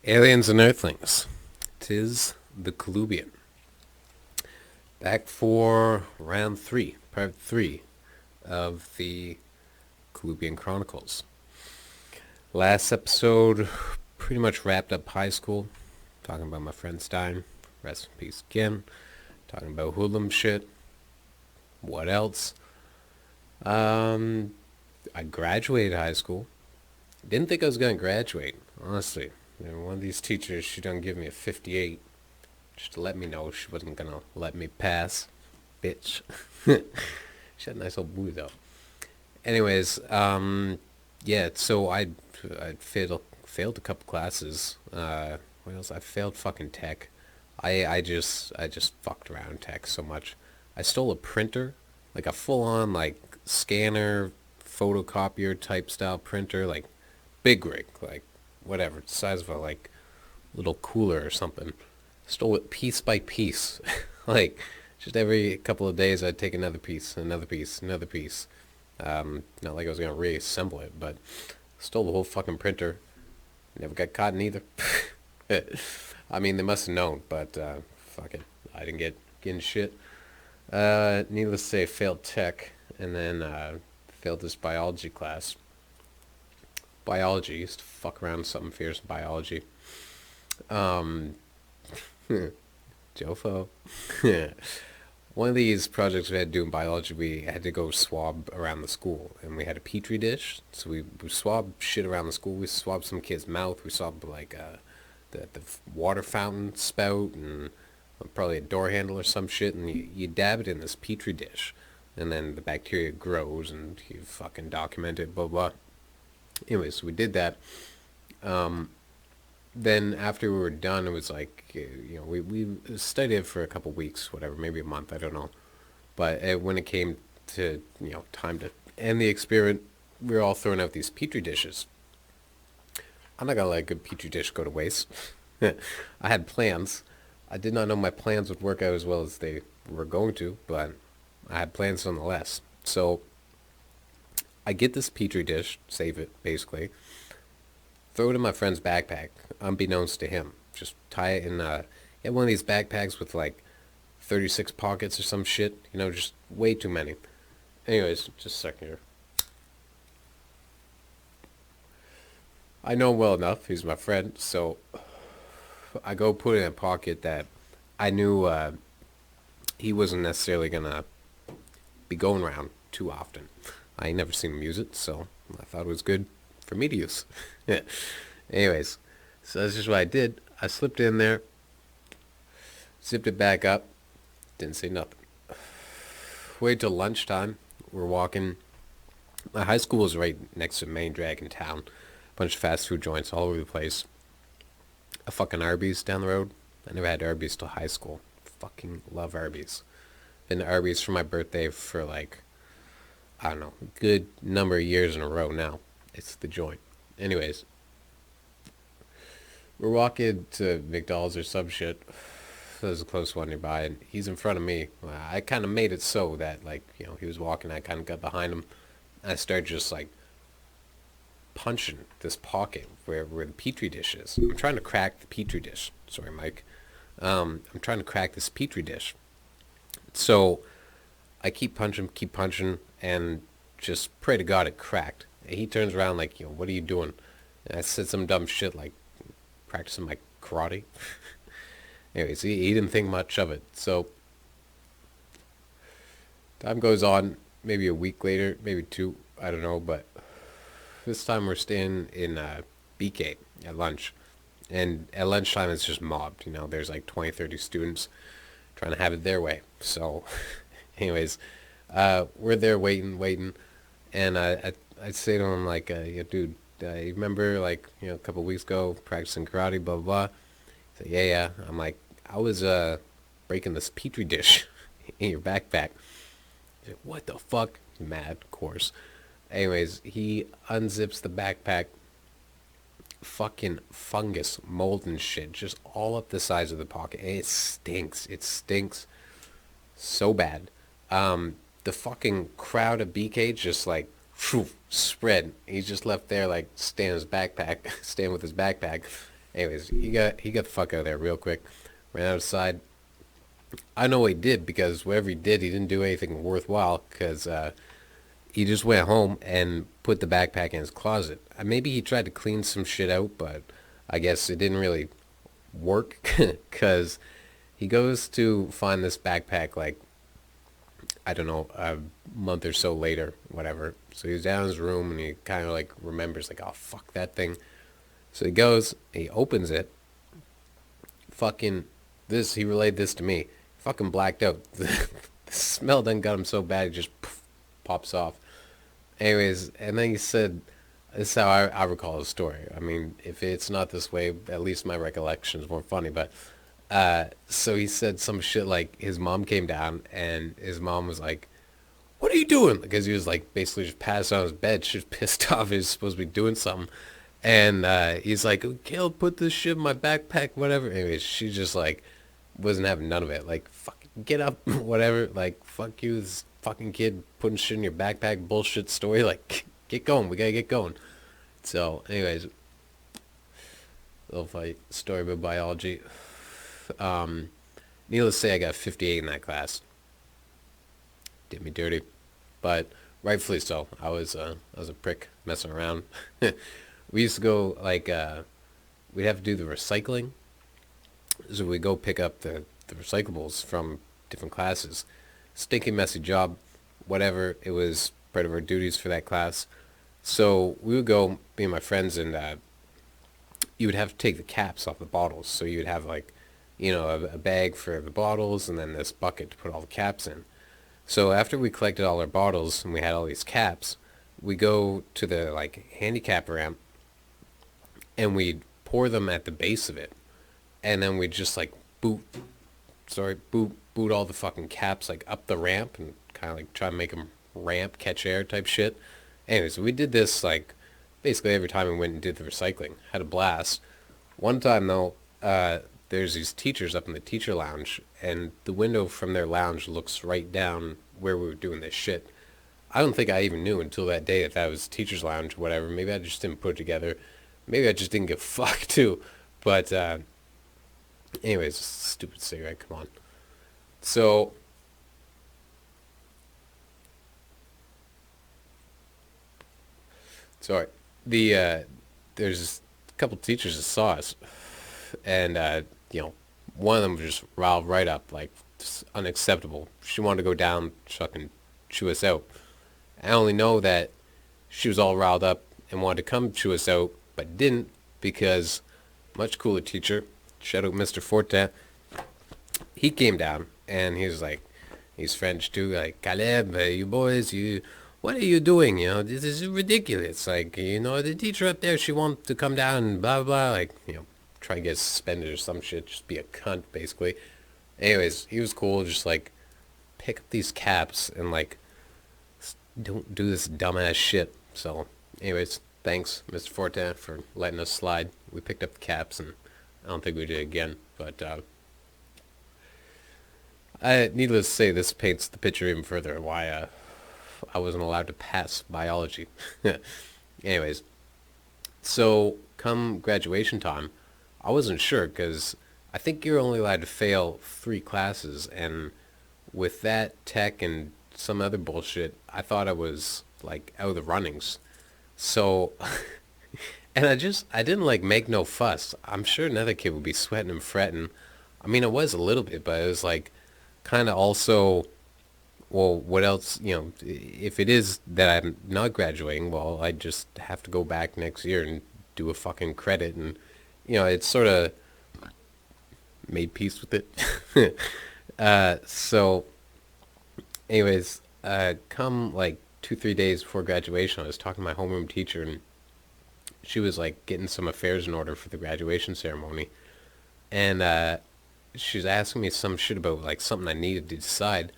Aliens and Earthlings. 'Tis the Khulubian. Back for round 3, part 3 of the Khulubian Chronicles. Last episode pretty much wrapped up high school. Talking about my friend Stein. Rest in peace again. Talking about hoodlum shit. What else? I graduated high school. Didn't think I was going to graduate, honestly. One of these teachers, she done give me a 58 just to let me know she wasn't going to let me pass. Bitch. She had a nice old booty, though. Anyways, yeah, so I failed a couple classes. What else? I failed fucking tech. I just fucked around tech so much. I stole a printer, like a full-on like scanner, photocopier type style printer, like big rig, like whatever, the size of a like little cooler or something. Stole it piece by piece, like just every couple of days I'd take another piece, another piece, another piece. Not like I was gonna reassemble it, but stole the whole fucking printer. Never got caught in either. I mean, they must have known, but fuck it, I didn't get in shit. Needless to say, failed tech, and then failed this biology class. Biology, used to fuck around with something fierce in biology. Um, Jofo. One of these projects we had to do in biology, we had to go swab around the school, and we had a petri dish, so we swabbed shit around the school. We swabbed some kid's mouth. We swabbed like the water fountain spout and probably a door handle or some shit, and you dab it in this petri dish, and then the bacteria grows, and you fucking document it, blah blah. Anyways, so we did that. Then after we were done, it was like, we studied it for a couple weeks, whatever, maybe a month, I don't know. But when it came to, time to end the experiment, we were all throwing out these petri dishes. I'm not gonna let a good petri dish go to waste. I had plans. I did not know my plans would work out as well as they were going to, but I had plans nonetheless. So I get this petri dish, save it basically, throw it in my friend's backpack, unbeknownst to him. Just tie it in one of these backpacks with like 36 pockets or some shit. Just way too many. Anyways, just a second here. I know him well enough. He's my friend, so I go put it in a pocket that I knew he wasn't necessarily gonna be going around too often. I ain't never seen him use it, so I thought it was good for me to use. Anyways, so that's just what I did. I slipped it in there, zipped it back up, didn't say nothing. Wait till lunchtime. We're walking. My high school was right next to the main drag in town. Bunch of fast food joints all over the place. A fucking Arby's down the road. I never had Arby's till high school. Fucking love Arby's. Been to Arby's for my birthday for like, I don't know, a good number of years in a row now. It's the joint. Anyways, we're walking to McDonald's or some shit. There's a close one nearby, and he's in front of me. I kind of made it so that, like, he was walking, I kind of got behind him. I started just, like, punching this pocket where the petri dish is. I'm trying to crack the petri dish. Sorry, Mike. I'm trying to crack this petri dish. So I keep punching, and just pray to God it cracked. And he turns around like, what are you doing? And I said some dumb shit like practicing my karate. Anyways, he didn't think much of it. So time goes on, maybe a week later, maybe two, I don't know, but this time we're staying in BK at lunch. And at lunchtime it's just mobbed, there's like 20, 30 students trying to have it their way. So anyways, we're there waiting, and I say to him like, dude, you remember like, a couple of weeks ago practicing karate, blah, blah, blah. He's like, yeah. I'm like, I was breaking this petri dish in your backpack. He's like, what the fuck? He's mad, of course. Anyways, he unzips the backpack. Fucking fungus, mold and shit, just all up the sides of the pocket. And it stinks. It stinks so bad. The fucking crowd at BK just like phew, spread. He's just left there like staying with his backpack. Anyways, he got the fuck out of there real quick. Ran outside. I know what he did because whatever he did, he didn't do anything worthwhile because he just went home and put the backpack in his closet. Maybe he tried to clean some shit out, but I guess it didn't really work because he goes to find this backpack like, I don't know, a month or so later, whatever. So he's down in his room and he kind of like remembers like, oh fuck that thing. So he goes, he opens it. Fucking this, he relayed this to me. Fucking blacked out. The smell done got him so bad it just pops off. Anyways, and then he said, this is how I recall the story. I mean, if it's not this way, at least my recollection is more funny. But so he said some shit like his mom came down and his mom was like, "What are you doing?" Because he was like basically just passed on his bed. She was pissed off. He was supposed to be doing something, and he's like, "Kale, put this shit in my backpack, whatever." Anyways, she just like wasn't having none of it. Like, fuck, get up, whatever. Like, fuck you, this fucking kid putting shit in your backpack. Bullshit story. Like, get going. We gotta get going. So, anyways, little fight story about biology. Needless to say, I got 58 in that class. Did me dirty, but rightfully so. I was a prick messing around. We used to go like we'd have to do the recycling, so we go pick up the recyclables from different classes. Stinking messy job, whatever. It was part of our duties for that class. So we would go, me and my friends, and you would have to take the caps off the bottles. So you would have like, a bag for the bottles and then this bucket to put all the caps in. So after we collected all our bottles and we had all these caps, we go to the like handicap ramp and we'd pour them at the base of it. And then we'd just like boot all the fucking caps like up the ramp and kind of like try to make them ramp, catch air type shit. Anyways, we did this like basically every time we went and did the recycling. Had a blast. One time though, there's these teachers up in the teacher lounge, and the window from their lounge looks right down where we were doing this shit. I don't think I even knew until that day that was teacher's lounge, whatever. Maybe I just didn't put it together. Maybe I just didn't give a fuck too. But anyways, stupid cigarette. Come on. So sorry. There's a couple teachers that saw us, and one of them just riled right up, like just unacceptable. She wanted to go down, fucking chew us out. I only know that she was all riled up and wanted to come chew us out, but didn't because much cooler teacher, shout out Mr. Fortin, he came down and he was like, he's French too, like, Caleb, you boys, what are you doing? This is ridiculous. Like, the teacher up there, she wants to come down and blah, blah, like, try and get suspended or some shit, just be a cunt, basically. Anyways, he was cool, just like, pick up these caps and like, don't do this dumbass shit. So, anyways, thanks, Mr. Fortin, for letting us slide. We picked up the caps, and I don't think we did it again. But, needless to say, this paints the picture even further why I wasn't allowed to pass biology. Anyways, so come graduation time, I wasn't sure because I think you're only allowed to fail 3 classes, and with that tech and some other bullshit, I thought I was like out of the runnings. So, and I didn't like make no fuss. I'm sure another kid would be sweating and fretting. I mean, it was a little bit, but it was like kind of also, well, what else, if it is that I'm not graduating, well, I just have to go back next year and do a fucking credit, and, it's sort of made peace with it. So, anyways, come like 2-3 days before graduation, I was talking to my homeroom teacher, and she was like getting some affairs in order for the graduation ceremony, and she was asking me some shit about like something I needed to decide.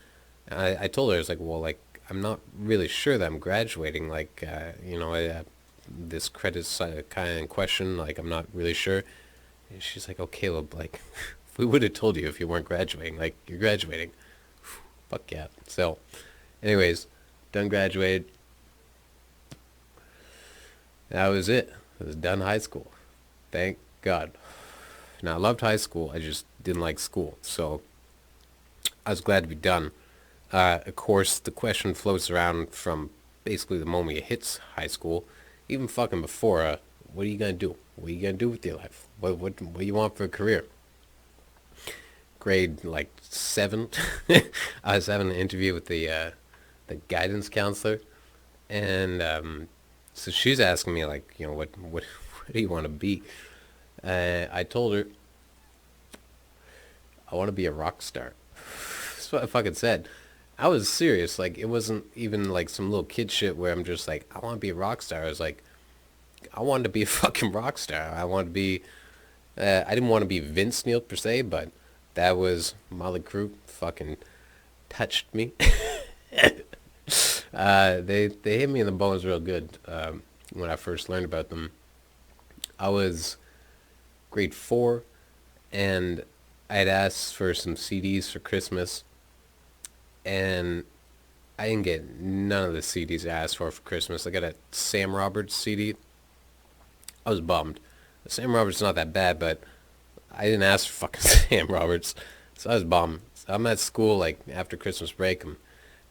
And I told her, I was like, well, like, I'm not really sure that I'm graduating, like, this credit's kind of in question, like, I'm not really sure. And she's like, oh, Caleb, like, if we would have told you if you weren't graduating, like, you're graduating. Fuck yeah. So, anyways, done graduated. That was it. I was done high school. Thank God. Now, I loved high school. I just didn't like school. So I was glad to be done. Of course, the question floats around from basically the moment you hit high school, even fucking before. What are you gonna do? What are you gonna do with your life? What do you want for a career? Grade like 7, I was having an interview with the guidance counselor, and so she's asking me like, what do you want to be? I told her I want to be a rock star. That's what I fucking said. I was serious. Like, it wasn't even like some little kid shit where I'm just like, I want to be a rock star. I was like, I wanted to be a fucking rock star. I wanted to be. I didn't want to be Vince Neil per se, but that was Molly Crew. Fucking touched me. They hit me in the bones real good when I first learned about them. I was grade 4, and I had asked for some CDs for Christmas, and I didn't get none of the CDs I asked for Christmas. I got a Sam Roberts CD. I was bummed. Sam Roberts is not that bad, but I didn't ask for fucking Sam Roberts, so I was bummed. So I'm at school like after Christmas break. I'm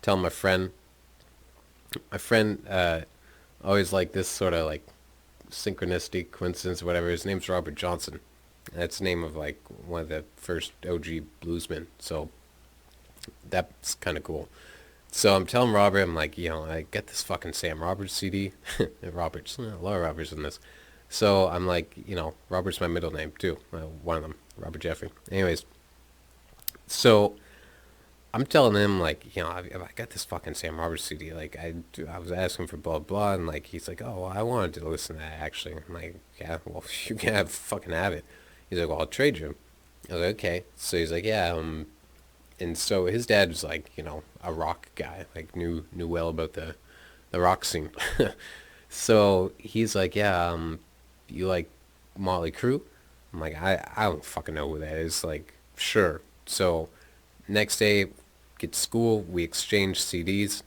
telling my friend. My friend always like this sort of like synchronicity, coincidence, whatever. His name's Robert Johnson. That's the name of like one of the first OG bluesmen. So that's kind of cool. So I'm telling Robert, I'm like, I get this fucking Sam Roberts CD. Roberts, a lot of Roberts in this. So I'm like, Robert's my middle name too. One of them, Robert Jeffrey. Anyways, so I'm telling him like, I got this fucking Sam Roberts CD. Like I was asking for blah blah, and like he's like, oh, well, I wanted to listen to that actually. I'm like, yeah, well, you can fucking have it. He's like, well, I'll trade you. I was like, okay. So he's like, yeah, and so his dad was like, a rock guy, like knew well about the rock scene. So he's like, yeah, you like Motley Crue? I'm like, I don't fucking know who that is. Like, sure. So next day, get to school, we exchange CDs.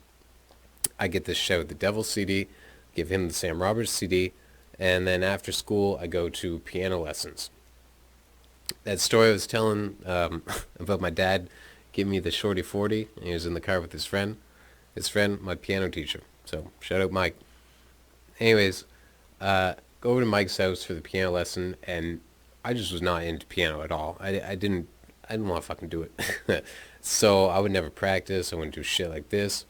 I get this Shout the Devil CD, give him the Sam Roberts CD, and then after school, I go to piano lessons. That story I was telling about my dad giving me the Shorty 40, and he was in the car with his friend. His friend, my piano teacher. So, shout out Mike. Anyways, go over to Mike's house for the piano lesson, and I just was not into piano at all. I didn't want to fucking do it. So I would never practice. I wouldn't do shit like this.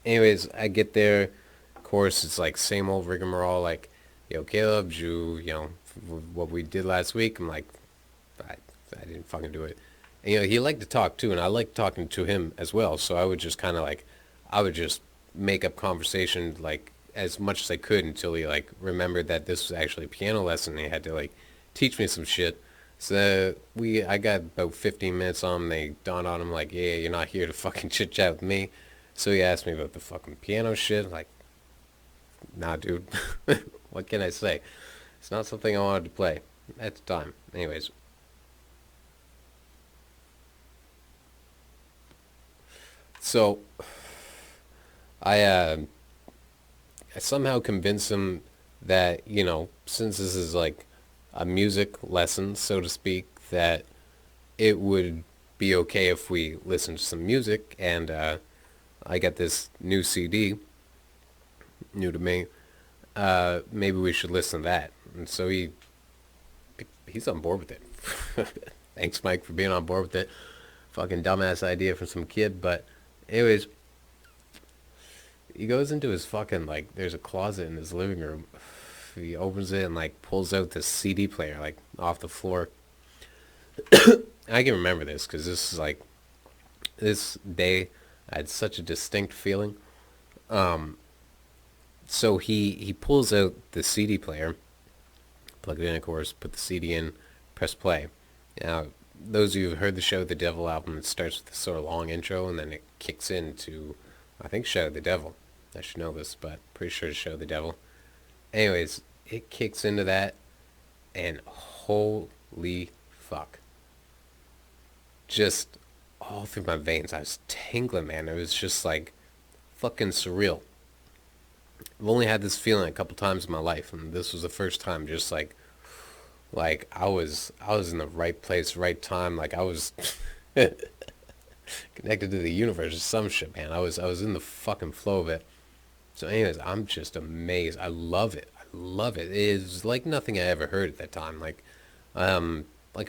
Anyways, I get there. Of course, it's like same old rigmarole. Like, yo, Caleb, what we did last week. I'm like, I didn't fucking do it. And, he liked to talk too, and I liked talking to him as well. So I would just kind of like, I would just make up conversation like as much as I could until he like remembered that this was actually a piano lesson. And he had to like teach me some shit. So I got about 15 minutes on him. They dawned on him like, yeah, you're not here to fucking chit chat with me. So he asked me about the fucking piano shit. Like, nah, dude. What can I say? It's not something I wanted to play at the time. Anyways. So I somehow convinced him that, since this is like a music lesson, so to speak, that it would be okay if we listened to some music, and I got this new CD, new to me. Maybe we should listen to that. And so he's on board with it. Thanks, Mike, for being on board with it. Fucking dumbass idea from some kid, but anyways, he goes into his fucking, like, there's a closet in his living room. He opens it and, like, pulls out this CD player, like, off the floor. I can remember this because this is, like, this day, I had such a distinct feeling. So he pulls out the CD player, plug it in, of course, put the CD in, press play. Now, those of you who've heard the Shout the Devil album, it starts with this sort of long intro, and then it kicks into, I think, Shout the Devil. I should know this, but pretty sure it's Shout the Devil. Anyways, it kicks into that, and holy fuck. Just all through my veins, I was tingling, man. It was just like fucking surreal. I've only had this feeling a couple times in my life, and this was the first time. Just like I was in the right place, right time. Like I was connected to the universe or some shit, man. I was in the fucking flow of it. So, anyways, I'm just amazed. I love it. I love it. It is like nothing I ever heard at that time. Like I'm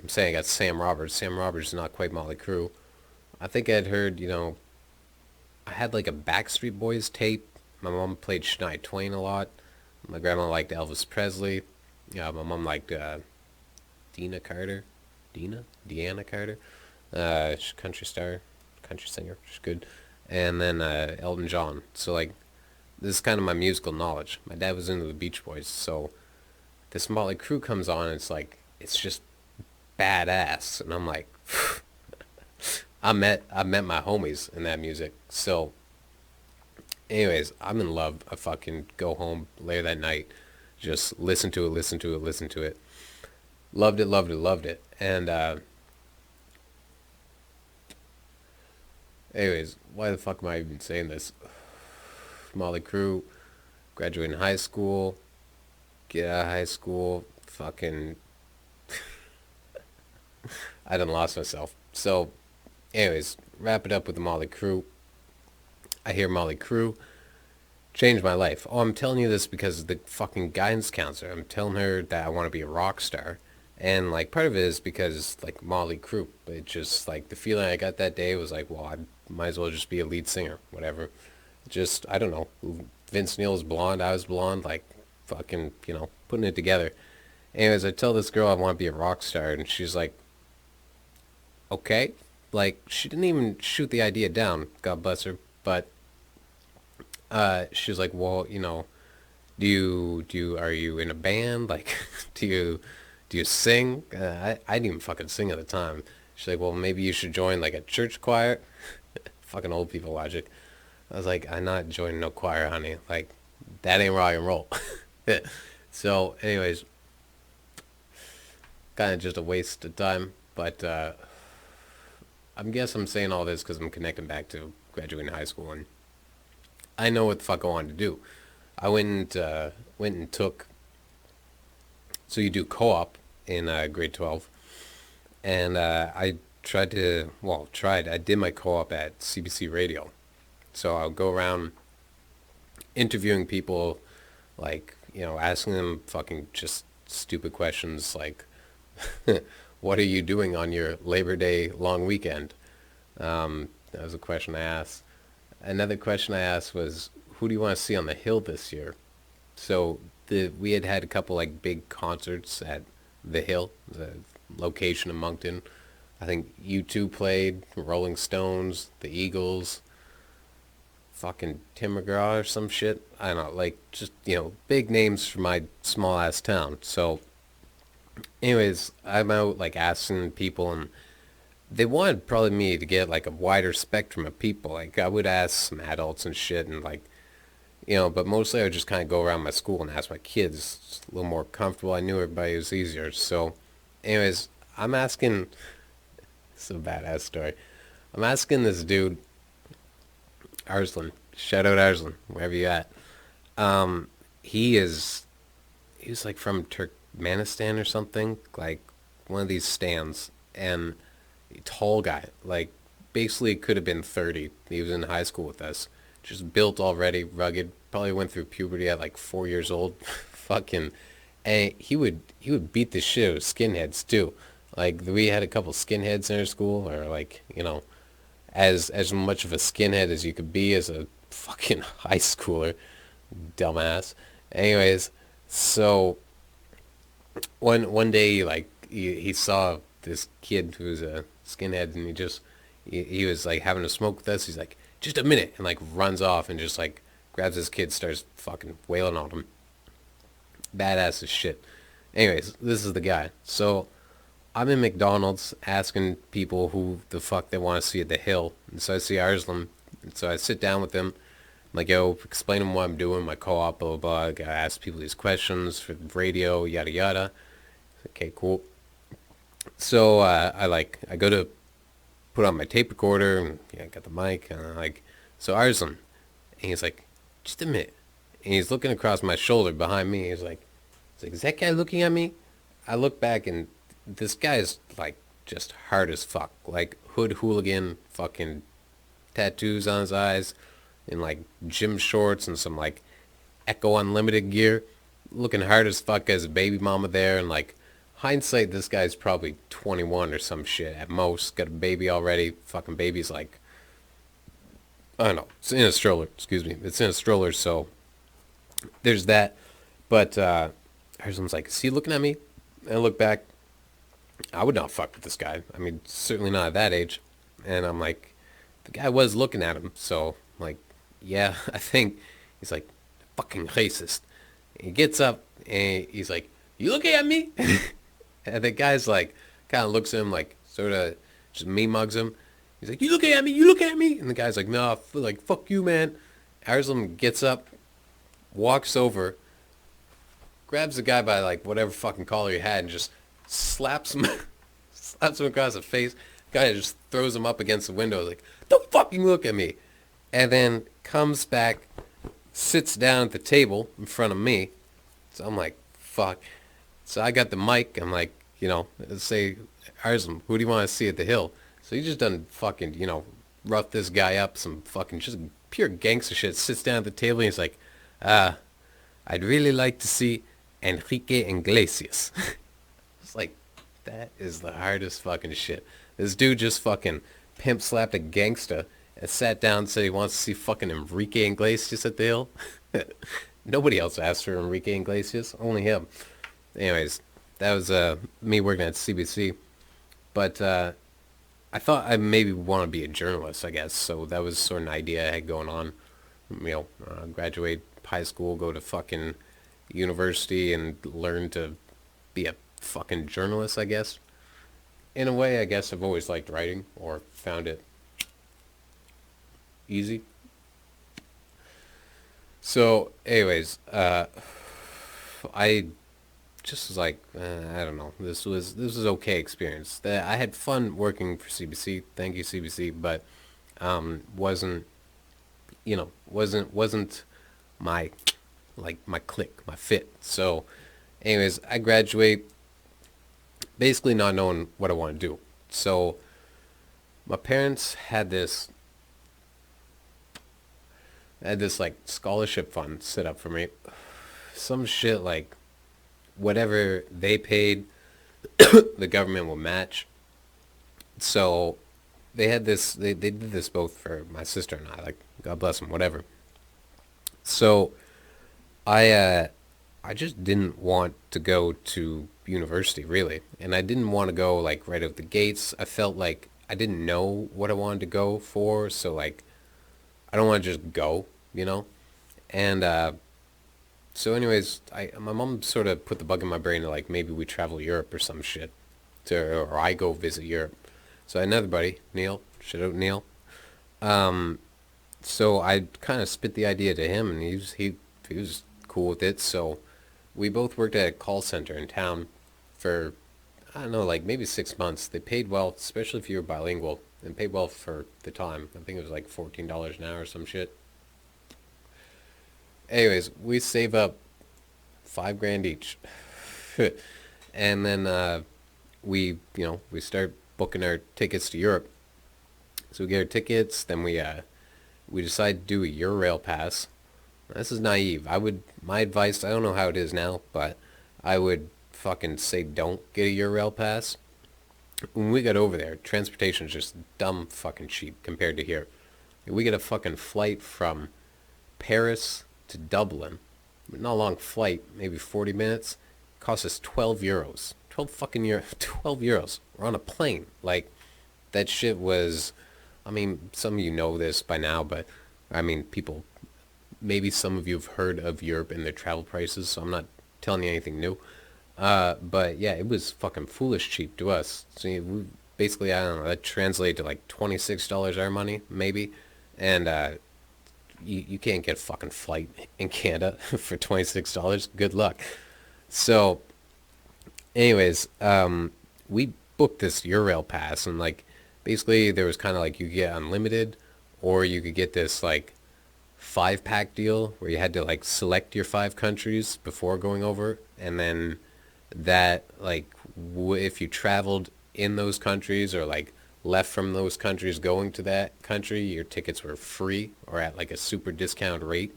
saying, I got Sam Roberts. Sam Roberts is not quite Motley Crue. I think I'd heard, I had like a Backstreet Boys tape. My mom played Shania Twain a lot. My grandma liked Elvis Presley. Yeah, my mom liked Dina Carter. Deanna Carter. She's a country star, country singer. She's good. And then Elton John. So like, this is kind of my musical knowledge. My dad was into the Beach Boys, so this Motley Crue comes on, and it's just badass, and I'm like, I met my homies in that music. So, anyways, I'm in love. I fucking go home later that night, just listen to it, listen to it, listen to it. Loved it, loved it, loved it. And anyways, why the fuck am I even saying this? Motley Crue, graduating high school, get out of high school, fucking, I done lost myself. So, anyways, wrap it up with the Motley Crue. I hear Motley Crue changed my life. Oh, I'm telling you this because of the fucking guidance counselor. I'm telling her that I want to be a rock star. And like part of it is because like Motley Crue. It just like the feeling I got that day was like, well, I might as well just be a lead singer, whatever. Just I don't know. Vince Neil was blonde, I was blonde, like fucking, putting it together. Anyways, I tell this girl I want to be a rock star, and she's like, okay. Like she didn't even shoot the idea down. God bless her. But she's like, well, are you in a band? Like, do you sing? I didn't even fucking sing at the time. She's like, well, maybe you should join like a church choir. Fucking old people logic. I was like, I'm not joining no choir, honey. Like, that ain't rock and roll. So, anyways, kind of just a waste of time. But I'm saying all this because I'm connecting back to graduating high school, and I know what the fuck I wanted to do. I went and took. So you do co-op in grade 12, and I tried to I did my co-op at CBC Radio. So I'll go around interviewing people, like asking them fucking just stupid questions like, "What are you doing on your Labor Day long weekend?" That was a question I asked. Another question I asked was, "Who do you want to see on the Hill this year?" So we had a couple like big concerts at the Hill, the location in Moncton. I think U2 played, Rolling Stones, the Eagles, fucking Tim McGraw or some shit. I don't know, like just big names from my small ass town. So, anyways, I'm out like asking people, and they wanted probably me to get like a wider spectrum of people. Like I would ask some adults and shit, and like but mostly I would just kind of go around my school and ask my kids. It's a little more comfortable. I knew everybody was easier. So, anyways, I'm asking. It's a badass story. I'm asking this dude, Arslan. Shout out Arslan, wherever you at. Um, he is. He was like from Turkmenistan or something, like one of these stands, and a tall guy, like basically could have been 30. He was in high school with us, just built already, rugged. Probably went through puberty at like 4 years old. Fucking, and he would beat the shit out of skinheads too. Like we had a couple skinheads in our school, or like as much of a skinhead as you could be as a fucking high schooler, dumbass. Anyways, so one day like he saw this kid who was a skinhead, and he was like having a smoke with us. He's like, just a minute, and like runs off and just like grabs his kid, starts fucking wailing on him. Badass as shit. Anyways, this is the guy. So I'm in McDonald's asking people who the fuck they want to see at the Hill, and so I see Arslan, and so I sit down with him. I'm like, yo, explain to him what I'm doing, my co-op, blah, blah, blah. I gotta ask people these questions for the radio, yada, yada. Okay, cool. So I go to put on my tape recorder, and I got the mic, and so Arslan, and he's like, just a minute. and he's looking across my shoulder behind me. He's like, is that guy looking at me? I look back and this guy's like just hard as fuck, like hood hooligan, fucking tattoos on his eyes, and like gym shorts and some like Echo Unlimited gear, looking hard as fuck as a baby mama there. And like hindsight, this guy's probably 21 or some shit at most. Got a baby already. Fucking baby's like, I don't know. It's in a stroller. Excuse me. It's in a stroller. So there's that. But Arslan's like, is he looking at me? And I look back. I would not fuck with this guy. I mean, certainly not at that age. And I'm like, the guy was looking at him. So like, yeah, I think he's like, fucking racist. He gets up and he's like, you looking at me? And the guy's like, kind of looks at him like, sort of just me mugs him. He's like, you looking at me? You looking at me? And the guy's like, no, like, fuck you, man. Arslan gets up, walks over, grabs the guy by like whatever fucking collar he had and just slaps him, slaps him across the face. The guy just throws him up against the window like, don't fucking look at me. And then comes back, sits down at the table in front of me. So I'm like, fuck. So I got the mic. I'm like, you know, say, Arslan, who do you want to see at the Hill? So he just done fucking, you know, rough this guy up, some fucking just pure gangster shit. Sits down at the table and he's like, I'd really like to see Enrique Iglesias. It's like, that is the hardest fucking shit. This dude just fucking pimp slapped a gangster and sat down and said he wants to see fucking Enrique Iglesias at the Hill. Nobody else asked for Enrique Iglesias, only him. Anyways, that was me working at CBC. But I thought I maybe want to be a journalist, I guess. So that was sort of an idea I had going on. You know, graduate high school, go to fucking university and learn to be a fucking journalist, I guess. In a way, I guess I've always liked writing or found it easy. So, anyways, I just was like, I don't know. This was okay experience. I had fun working for CBC. Thank you, CBC. But wasn't my my clique, my fit. So, anyways, I graduate basically not knowing what I want to do. So, my parents had this like scholarship fund set up for me. Some shit like whatever they paid, the government will match. So they had this. They did this both for my sister and I. Like, God bless them, whatever. So I just didn't want to go to university really, and I didn't want to go like right out the gates. I felt like I didn't know what I wanted to go for, so like I don't want to just go, you know? And so anyways, my mom sort of put the bug in my brain to like maybe we travel Europe or some shit, or I go visit Europe. So I had another buddy, Neil, shout out Neil. So I kind of spit the idea to him, and he was cool with it. So we both worked at a call center in town for, I don't know, like maybe 6 months. They paid well, especially if you were bilingual, and paid well for the time. I think it was like $14 an hour or some shit. Anyways, we save up $5,000 each. And then we start booking our tickets to Europe. So we get our tickets, then we decide to do a Eurail pass. This is naive. My advice, I don't know how it is now, but I would fucking say don't get a Eurail pass. When we got over there, transportation is just dumb fucking cheap compared to here. We get a fucking flight from Paris to Dublin. Not a long flight, maybe 40 minutes. Cost us 12 euros. 12 fucking euros. 12 euros. We're on a plane. Like, that shit was, I mean, some of you know this by now, but, I mean, maybe some of you have heard of Europe and their travel prices, so I'm not telling you anything new. But yeah, it was fucking foolish cheap to us. So basically, I don't know, that translated to like $26 our money, maybe. And you can't get a fucking flight in Canada for $26. Good luck. So, anyways, we booked this Eurail pass, and like basically there was kind of like you get unlimited, or you could get this like 5-pack deal where you had to like select your 5 countries before going over, and then that like if you traveled in those countries or like left from those countries going to that country, your tickets were free or at like a super discount rate.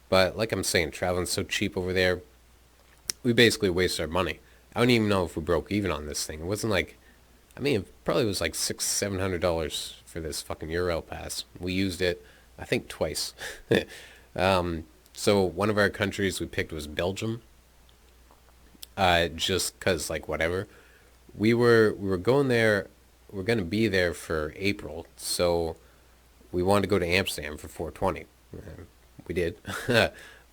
But like I'm saying, traveling's so cheap over there, we basically wasted our money. I don't even know if we broke even on this thing. It wasn't like, I mean, it probably was like $600-700 for this fucking Euro pass. We used it, I think, twice. So one of our countries we picked was Belgium. Just cause like whatever. We were going there. We're gonna be there for April, so we wanted to go to Amsterdam for 420. We did,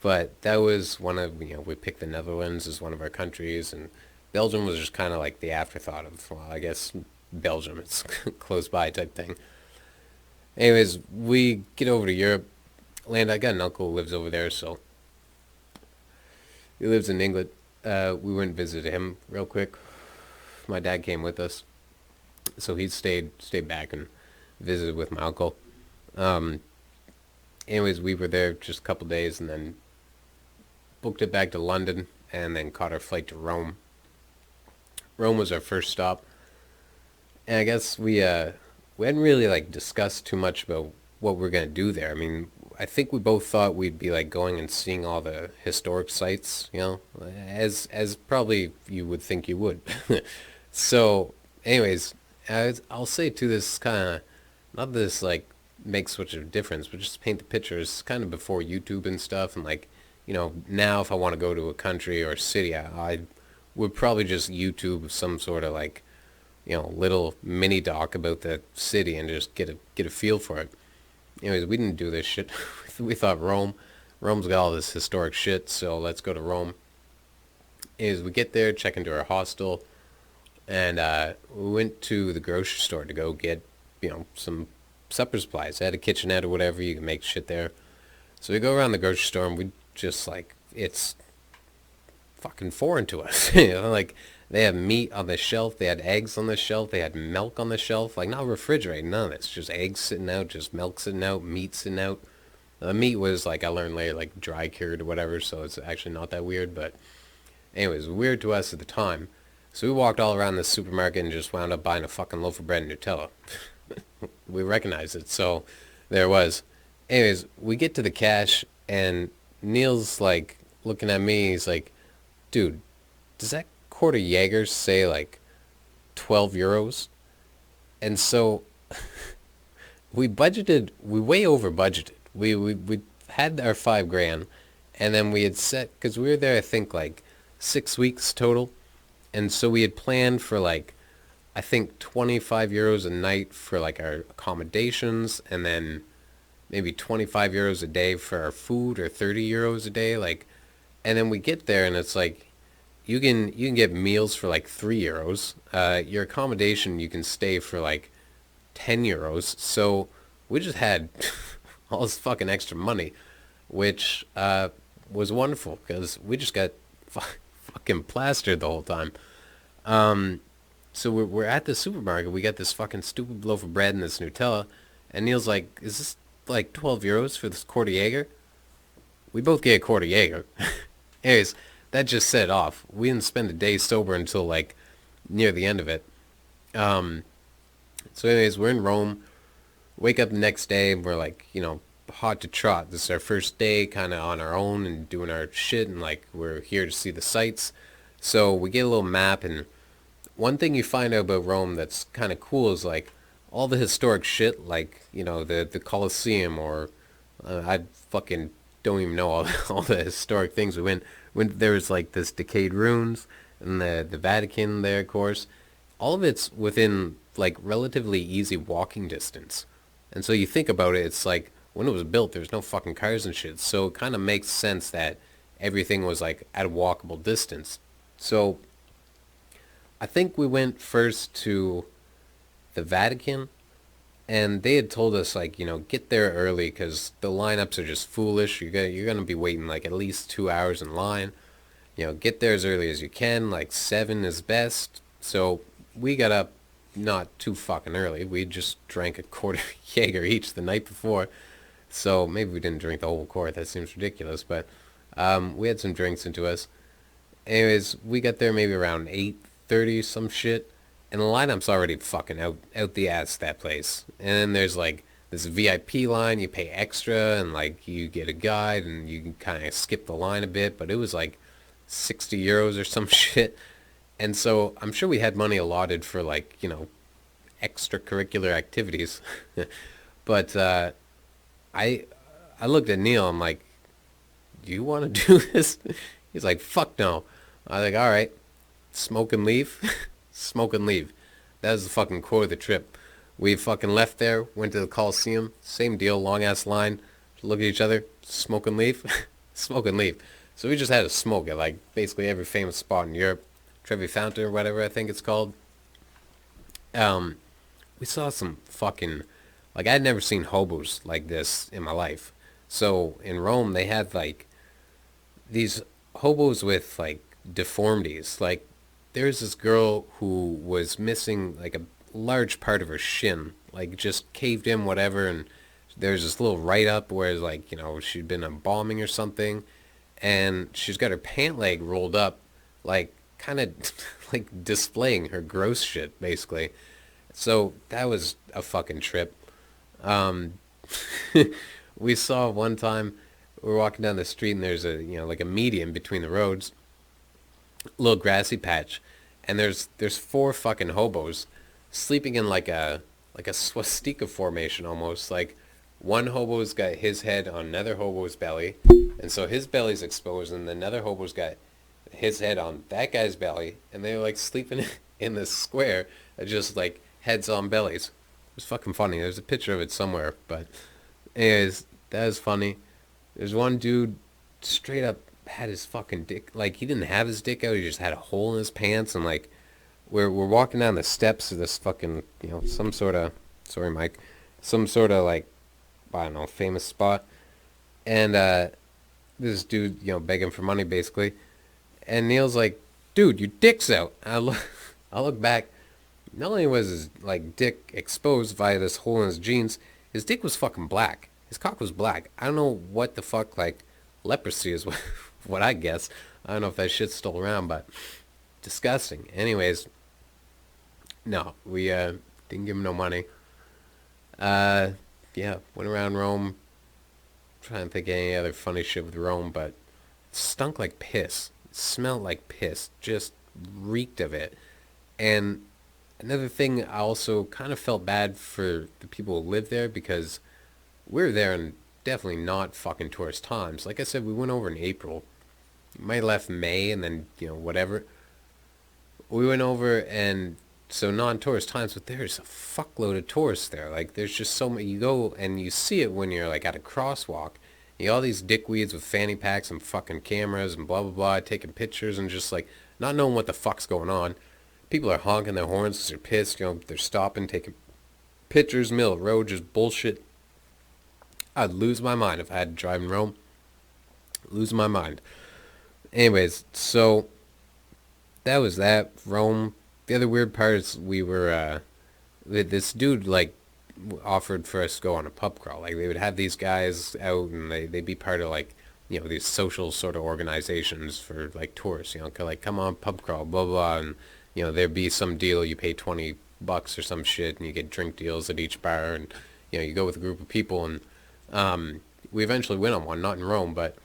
but that was one of we picked the Netherlands as one of our countries, and Belgium was just kind of like the afterthought of, well, I guess Belgium, it's close by type thing. Anyways, we get over to Europe. Land. I got an uncle who lives over there, so he lives in England. We went and visited him real quick. My dad came with us, so he stayed back and visited with my uncle. Um, Anyways, we were there just a couple days and then booked it back to London and then caught our flight to Rome. Rome was our first stop, and I guess we hadn't really like discussed too much about what we're gonna do there. I mean, I think we both thought we'd be like going and seeing all the historic sites, as probably you would think you would. So, anyways, I'll say too, this kind of not this like makes such a difference, but just to paint the picture, it's kind of before YouTube and stuff, and like now if I want to go to a country or a city, I would probably just YouTube some sort of like little mini doc about the city and just get a feel for it. Anyways, we didn't do this shit. We thought Rome's got all this historic shit, so let's go to Rome. Anyways, we get there, check into our hostel, and we went to the grocery store to go get some supper supplies. They had a kitchenette or whatever, you can make shit there. So we go around the grocery store and we just like, it's fucking foreign to us. Like they have meat on the shelf, they had eggs on the shelf, they had milk on the shelf, like not refrigerated, none of this, just eggs sitting out, just milk sitting out, meat sitting out. The meat was like, I learned later, like dry cured or whatever, so it's actually not that weird, but anyways, weird to us at the time. So we walked all around the supermarket and just wound up buying a fucking loaf of bread and Nutella. We recognized it, so there it was. Anyways, we get to the cash and Neil's like looking at me, he's like, dude, does that quarter Jaeger say like 12 euros? And so we way over budgeted. We had our 5 grand, and then we had set, because we were there I think like 6 weeks total, and so we had planned for like I think 25 euros a night for like our accommodations, and then maybe 25 euros a day for our food, or 30 euros a day, like. And then we get there and it's like you can get meals for like 3 euros. Your accommodation, you can stay for like 10 euros. So we just had all this fucking extra money, which was wonderful because we just got fucking plastered the whole time. So we're at the supermarket. We got this fucking stupid loaf of bread and this Nutella. And Neil's like, is this like 12 euros for this quarter Jaeger? We both get a quarter Jaeger. Anyways, that just set it off. We didn't spend a day sober until like near the end of it. So anyways, we're in Rome. Wake up the next day and we're like, hot to trot. This is our first day kind of on our own and doing our shit, and like we're here to see the sights. So we get a little map, and one thing you find out about Rome that's kind of cool is like all the historic shit, like the Colosseum, or I fucking don't even know all the historic things. We went there was like this decayed ruins, and the Vatican there, of course. All of it's within like relatively easy walking distance, and so you think about it, it's like when it was built, there's no fucking cars and shit, so it kind of makes sense that everything was like at a walkable distance. So I think we went first to the Vatican, and they had told us like get there early because the lineups are just foolish. You're gonna be waiting like at least 2 hours in line. Get there as early as you can. Like 7 is best. So we got up not too fucking early. We just drank a quarter Jaeger each the night before, So maybe we didn't drink the whole quart. That seems ridiculous, but we had some drinks into us. Anyways, we got there maybe around 8:30, some shit, and the lineup's already fucking out the ass, that place. And then there's like this VIP line, you pay extra, and like you get a guide, and you can kind of skip the line a bit, but it was like 60 euros or some shit. And so I'm sure we had money allotted for like, extracurricular activities. But I I looked at Neil, I'm like, do you want to do this? He's like, fuck no. I was like, all right, smoke and leave. Smoke and leave. That was the fucking quote of the trip. We fucking left there, went to the Coliseum, same deal, long ass line. Look at each other, smoke and leave. Smoke and leave. So we just had to smoke at like basically every famous spot in Europe. Trevi Fountain or whatever I think it's called. Um, we saw some fucking, like I'd never seen hobos like this in my life. So in Rome they had like these hobos with like deformities. Like there's this girl who was missing like a large part of her shin, like just caved in whatever, and there's this little write up where it's like, she'd been embalming or something, and she's got her pant leg rolled up, like kind of like displaying her gross shit basically. So that was a fucking trip. Um, we saw one time we were walking down the street and there's a like a median between the roads, little grassy patch, and there's four fucking hobos sleeping in like a swastika formation almost. Like one hobo's got his head on another hobo's belly, and so his belly's exposed, and another hobo's got his head on that guy's belly, and they're like sleeping in this square, just like heads on bellies. It was fucking funny. There's a picture of it somewhere, but anyways, that was funny. There's one dude straight up had his fucking dick, like he didn't have his dick out, he just had a hole in his pants, and like we're walking down the steps of this fucking, some sort of, sorry Mike, some sort of like, I don't know, famous spot, and this dude, begging for money basically, and Neil's like, dude, your dick's out. And I look back, not only was his like dick exposed via this hole in his jeans, his dick was fucking black. His cock was black. I don't know what the fuck, like leprosy is what, what I guess. I don't know if that shit's still around, but disgusting. Anyways, no, we didn't give him no money. Uh, yeah, went around Rome, trying to think of any other funny shit with Rome, but it stunk like piss. It smelled like piss. Just reeked of it. And another thing, I also kind of felt bad for the people who live there because we were there in definitely not fucking tourist times. Like I said, we went over in April. We might have left May and then, whatever. We went over and so non-tourist times, but there's a fuckload of tourists there. Like there's just so many. You go and you see it when you're like at a crosswalk. You got all these dickweeds with fanny packs and fucking cameras and blah blah blah, taking pictures and just like not knowing what the fuck's going on. People are honking their horns because they're pissed. They're stopping, taking pictures, middle of the road, just bullshit. I'd lose my mind if I had to drive in Rome. Lose my mind. Anyways, so that was that. Rome. The other weird part is we were, this dude, like, offered for us to go on a pub crawl. Like, they would have these guys out and they'd be part of, like, these social sort of organizations for, like, tourists, like, come on, pub crawl, blah, blah, and, there'd be some deal, you pay $20 or some shit, and you get drink deals at each bar, and, you go with a group of people, and, we eventually went on one, not in Rome, but,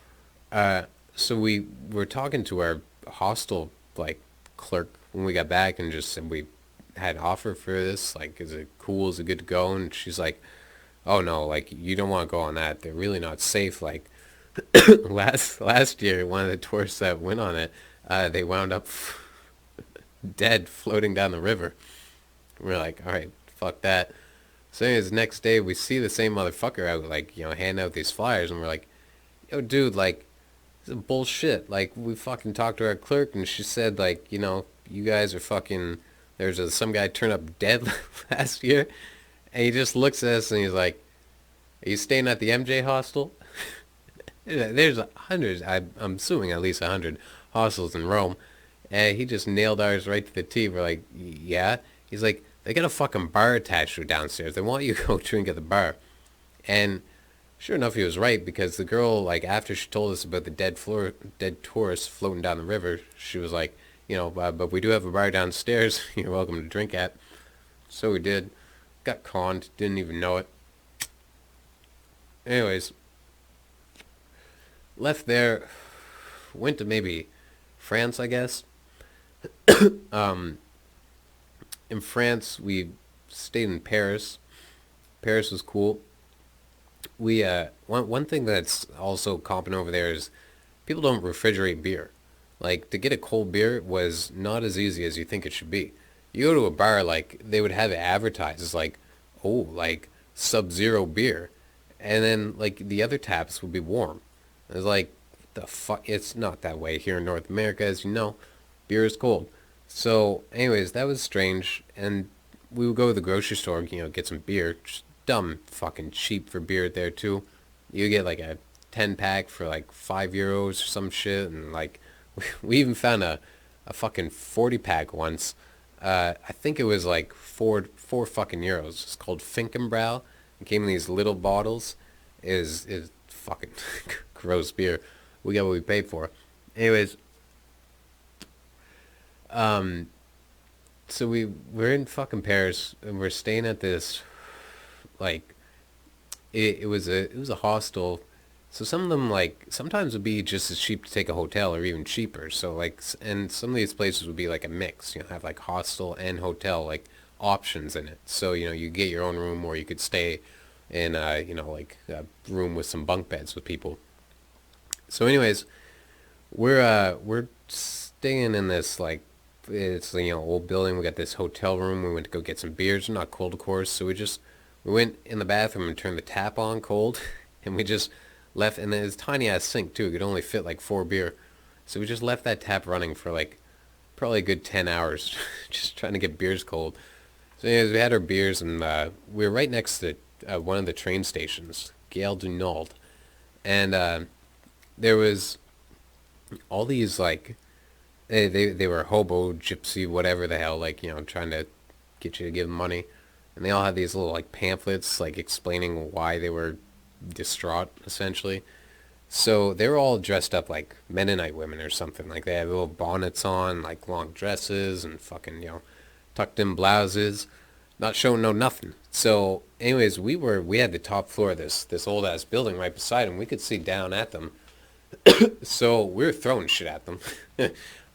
so we were talking to our hostel, like, clerk when we got back and just said we had an offer for this, like, is it cool, is it good to go? And she's like, oh no, like, you don't want to go on that, they're really not safe. Like, last year one of the tourists that went on it, they wound up dead floating down the river. We're like, all right, fuck that. So anyways, next day we see the same motherfucker out, like, handing out these flyers, and we're like, yo dude, like, this is bullshit. Like, we fucking talked to our clerk and she said, like, you guys are fucking, some guy turned up dead last year, and he just looks at us and he's like, are you staying at the MJ hostel? There's hundreds, I'm assuming at least 100 hostels in Rome, and he just nailed ours right to the T. We're like, yeah. He's like, they got a fucking bar attached to it downstairs, they want you to go drink at the bar. And Sure enough, he was right because the girl, like, after she told us about the dead tourists floating down the river, she was like, but we do have a bar downstairs. You're welcome to drink at. So we did. Got conned. Didn't even know it. Anyways, left there. Went to maybe France, I guess. Um, in France, we stayed in Paris. Paris was cool. We one thing that's also common over there is people don't refrigerate beer. Like to get a cold beer was not as easy as you think it should be. You go to a bar, like they would have it advertised as like, oh, like Sub-Zero beer, and then like the other taps would be warm. It's like the fuck. It's not that way here in North America, as you know. Beer is cold. So, anyways, that was strange, and we would go to the grocery store, get some beer. Just dumb fucking cheap for beer there too. You get like a 10 pack for like €5 or some shit, and like we even found a fucking 40 pack once. I think it was like four fucking euros. It's called Finkenbrau. It came in these little bottles. Is fucking gross beer. We got what we paid for. Anyways, um, so we're in fucking Paris and we're staying at this like it was a hostel. So some of them like sometimes would be just as cheap to take a hotel or even cheaper. So like and some of these places would be like a mix. Have like hostel and hotel like options in it. So you get your own room or you could stay in like a room with some bunk beds with people. So anyways, we're staying in this like it's old building. We got this hotel room. We went to go get some beers. Not cold, of course. So we went in the bathroom and turned the tap on cold, and we just left. And then it's tiny ass sink too. It could only fit like 4 beer. So we just left that tap running for like probably a good 10 hours, just trying to get beers cold. So anyways, we had our beers, and we were right next to one of the train stations, Gare du Nord, and there was all these like they were hobo, gypsy, whatever the hell, like trying to get you to give them money, and they all had these little like pamphlets like explaining why they were distraught essentially. So they were all dressed up like Mennonite women or something. Like they had little bonnets on, like long dresses and fucking tucked in blouses, not showing no nothing. So anyways, we had the top floor of this old ass building right beside them. We could see down at them. So we were throwing shit at them.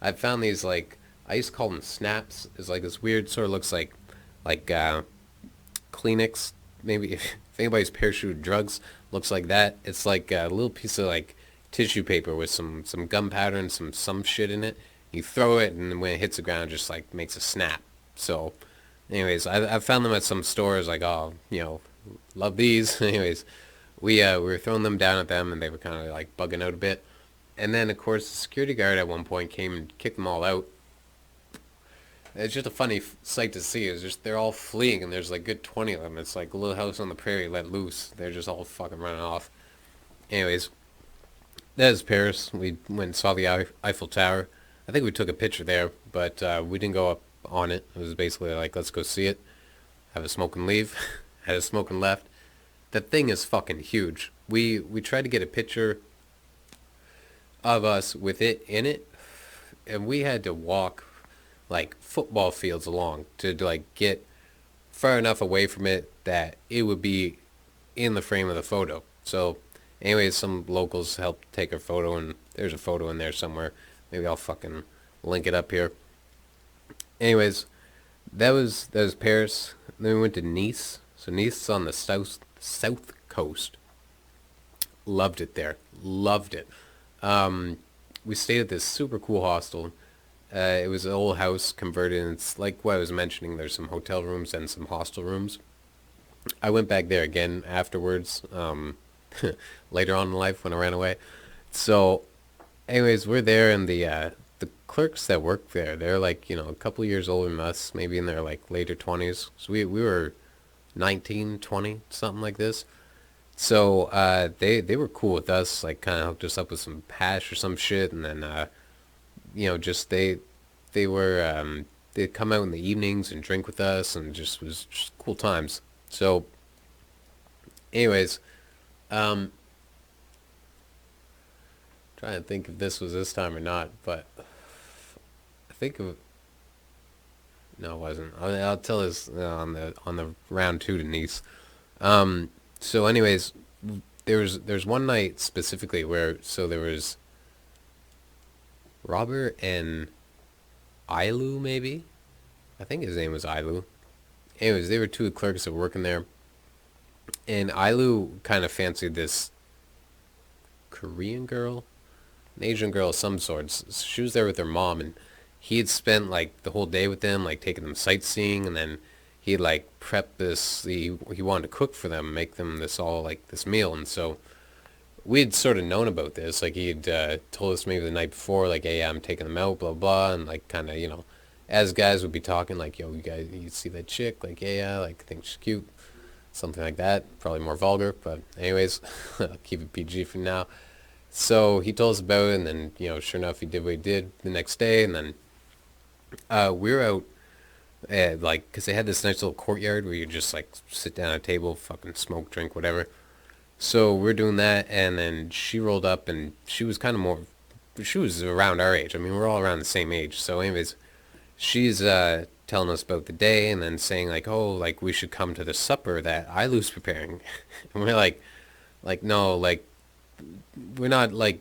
I found these like I used to call them snaps. It's like this weird sort of looks like Kleenex. Maybe if anybody's parachuted drugs looks like that. It's like a little piece of like tissue paper with some gunpowder and some shit in it. You throw it and when it hits the ground, it just like makes a snap. So, anyways, I found them at some stores. Like love these. Anyways, we were throwing them down at them and they were kind of like bugging out a bit. And then of course the security guard at one point came and kicked them all out. It's just a funny sight to see. It's just they're all fleeing, and there's like good 20 of them. It's like a little house on the prairie let loose. They're just all fucking running off. Anyways, that is Paris. We went and saw the Eiffel Tower. I think we took a picture there, but we didn't go up on it. It was basically like, let's go see it, have a smoke and leave. Had a smoke and left. That thing is fucking huge. We tried to get a picture of us with it in it, and we had to walk like football fields along to like get far enough away from it that it would be in the frame of the photo. So anyways, some locals helped take a photo, and there's a photo in there somewhere. Maybe I'll fucking link it up here. Anyways, that was Paris. Then we went to Nice. So Nice is on the south coast. Loved it there. Loved it. We stayed at this super cool hostel. It was an old house converted, and it's like what I was mentioning. There's some hotel rooms and some hostel rooms. I went back there again afterwards, later on in life when I ran away. So, anyways, we're there, and the clerks that work there, they're like a couple of years older than us, maybe in their like later 20s. So we were 19, 20, something like this. So they were cool with us, like kind of hooked us up with some hash or some shit, and then just they were they'd come out in the evenings and drink with us, and just was just cool times. So, anyways, Um, trying to think if this was this time or not, but I think of no, it wasn't. I'll tell this on the round two to Nice. So, anyways, there's one night specifically where there was Robert and Ilu maybe. I think his name was Ilu. Anyways, they were two clerks that were working there, and Ilu kind of fancied this Korean girl, an Asian girl of some sorts. She was there with her mom, and he had spent like the whole day with them, like taking them sightseeing, and then he had like prepped this. He wanted to cook for them, make them this meal, and so we had sort of known about this. Like he had told us maybe the night before, like, hey, I'm taking them out, blah blah, and like kind of as guys would be talking, like, yo, you guys, you see that chick, like, yeah, like, I think she's cute, something like that. Probably more vulgar, but anyways, I'll keep it PG for now. So he told us about it, and then sure enough, he did what he did the next day, and then we were out. Like, cause they had this nice little courtyard where you just like sit down at a table, fucking smoke, drink, whatever. So we're doing that, and then she rolled up, and she was kind of more. She was around our age. I mean, we're all around the same age. So, anyways, she's telling us about the day, and then saying like, "Oh, like we should come to the supper that Ilu's preparing," and we're like no, like we're not like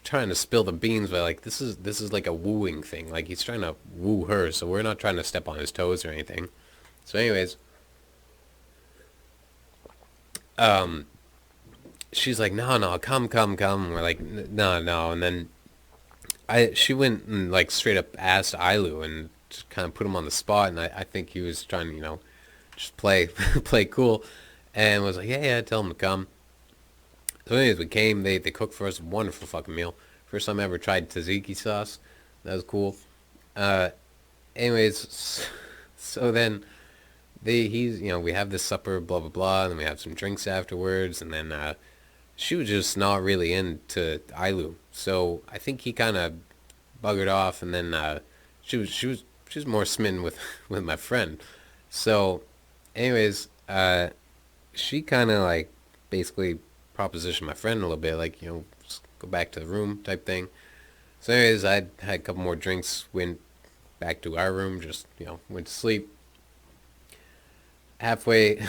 trying to spill the beans, but like this is like a wooing thing. Like he's trying to woo her, so we're not trying to step on his toes or anything. So, anyways, um, she's like, no, no, come, come, come. We're like, no, no, and then she went and like straight up asked Ilu and just kind of put him on the spot, and I think he was trying to just play play cool, and was like, yeah, yeah, tell him to come. So anyways, we came. They cooked for us a wonderful fucking meal. First time I ever tried tzatziki sauce. That was cool. Uh, anyways, so then he's we have this supper, blah blah blah, and then we have some drinks afterwards, and then she was just not really into Ilu. So I think he kind of buggered off, and then she was more smitten with with my friend. So, anyways, she kind of like basically propositioned my friend a little bit, like just go back to the room type thing. So, anyways, I had a couple more drinks, went back to our room, just went to sleep. Halfway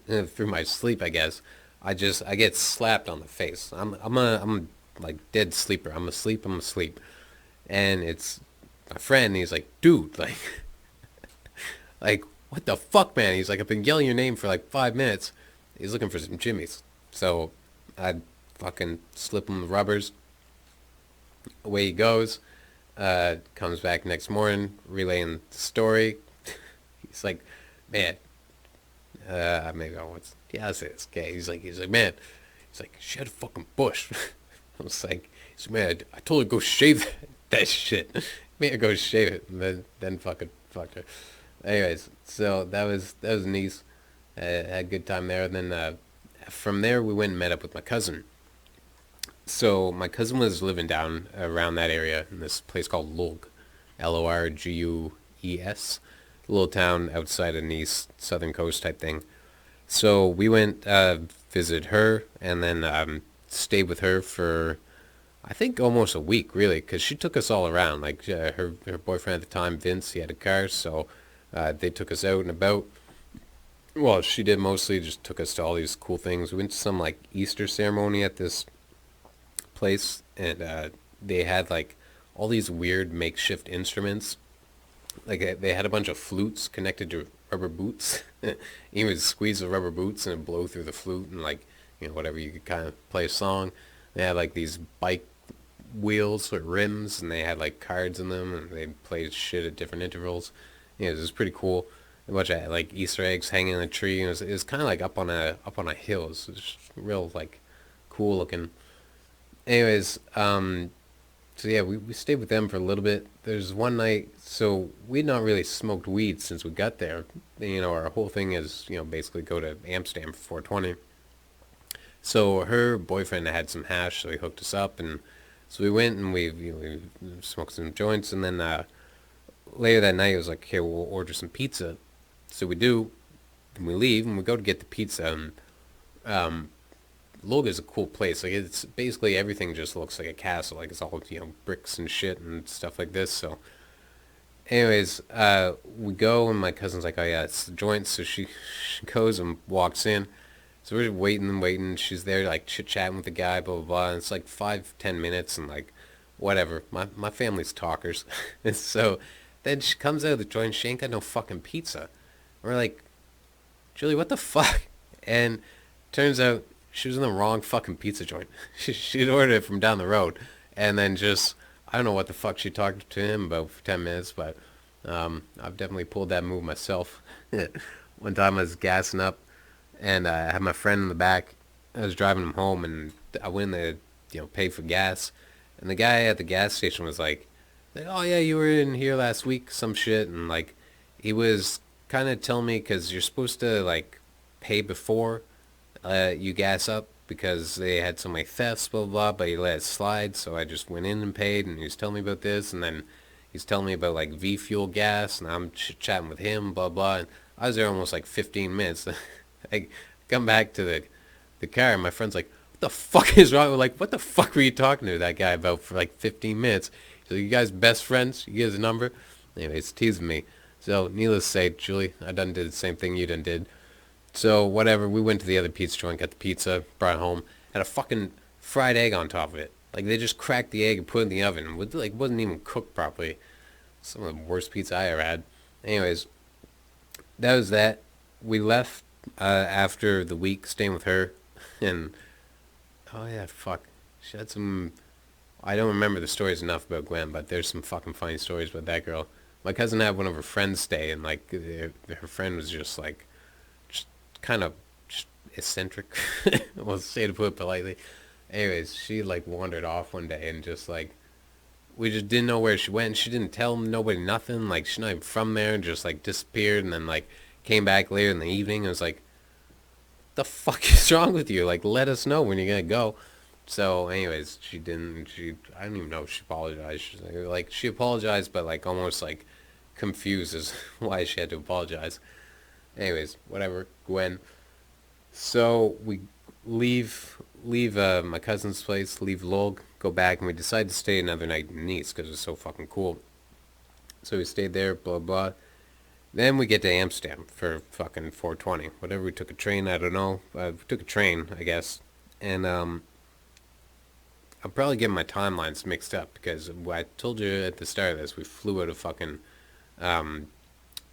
through my sleep, I guess, I get slapped on the face. I'm like dead sleeper. I'm asleep. I'm asleep, and it's my friend. And he's like, dude, like like what the fuck, man? He's like, I've been yelling your name for like 5 minutes. He's looking for some jimmies. So I fucking slip him the rubbers. Away he goes. Comes back next morning, relaying the story. He's like, man, maybe I was. Yeah, I say this. Okay, he's like, man, he's like, she had a fucking bush. I was like, he's like, man, I told her to go shave that shit. Made her go shave it, and then fucking fucked her. Anyways, so that was nice. Had a good time there. And then from there we went and met up with my cousin. So my cousin was living down around that area in this place called Lug, Lorgues, a little town outside of Nice, southern coast type thing. So we went visited her, and then stayed with her for I think almost a week, really, because she took us all around. Like her boyfriend at the time, Vince, he had a car, so they took us out and about. Well, she did mostly just took us to all these cool things. We went to some like Easter ceremony at this place, and they had like all these weird makeshift instruments. Like they had a bunch of flutes connected to rubber boots. You would squeeze the rubber boots and it'd blow through the flute, and like whatever, you could kind of play a song. They had like these bike wheels or rims, and they had like cards in them, and they played shit at different intervals. It was pretty cool. A bunch of like Easter eggs hanging in a tree. It was kind of like up on a hill. It was just real like cool looking. Anyways, so yeah, we stayed with them for a little bit. There's one night, so we'd not really smoked weed since we got there. Our whole thing is basically go to Amsterdam for 420. So her boyfriend had some hash, so he hooked us up, and so we went and we smoked some joints, and then later that night it was like, okay, we'll order some pizza. So we do, and we leave, and we go to get the pizza, and Loga is a cool place. Like it's basically everything just looks like a castle. Like it's all bricks and shit and stuff like this. So, anyways, we go and my cousin's like, oh yeah, it's the joint. So she goes and walks in. So we're waiting and waiting. She's there like chit chatting with the guy, blah blah blah. And it's like 5-10 minutes and like whatever. My family's talkers. And so then she comes out of the joint. She ain't got no fucking pizza. We're like, Julie, what the fuck? And turns out she was in the wrong fucking pizza joint. She'd ordered it from down the road, and then just I don't know what the fuck she talked to him about for 10 minutes, but I've definitely pulled that move myself. One time I was gassing up, and I had my friend in the back. I was driving him home, and I went in to pay for gas, and the guy at the gas station was like, oh yeah, you were in here last week, some shit, and like he was kind of telling me because you're supposed to like pay before you gas up because they had some like thefts, blah blah blah, but he let it slide, so I just went in and paid, and he was telling me about this, and then he's telling me about like V Fuel gas, and I'm chatting with him, blah blah, and I was there almost like 15 minutes. I come back to the car, and my friend's like, what the fuck is wrong? We're like, what the fuck were you talking to that guy about for like 15 minutes? So you guys best friends? You get his number? Anyways, teasing me. So needless to say, Julie, I done did the same thing you done did. So whatever, we went to the other pizza joint, got the pizza, brought it home, had a fucking fried egg on top of it. Like they just cracked the egg and put it in the oven. Like wasn't even cooked properly. Some of the worst pizza I ever had. Anyways, that was that. We left after the week staying with her, and oh yeah, fuck, she had some. I don't remember the stories enough about Gwen, but there's some fucking funny stories about that girl. My cousin had one of her friends stay, and like her friend was just like kind of eccentric. We'll say to put it politely. Anyways, she like wandered off one day and just like we just didn't know where she went. She didn't tell nobody nothing. Like she's not even from there, and just like disappeared, and then like came back later in the evening. And was like, "The fuck is wrong with you? Like, let us know when you're gonna go." So, anyways, she didn't. I don't even know if she apologized. She's like she apologized, but like almost like confused as why she had to apologize. Anyways, whatever, Gwen. So we leave my cousin's place, leave Log, go back, and we decided to stay another night in Nice because it was so fucking cool. So we stayed there, blah blah. Then we get to Amsterdam for fucking 420. Whatever, we took a train, I don't know. We took a train, I guess. And I'm probably getting my timelines mixed up because I told you at the start of this, we flew out of fucking um,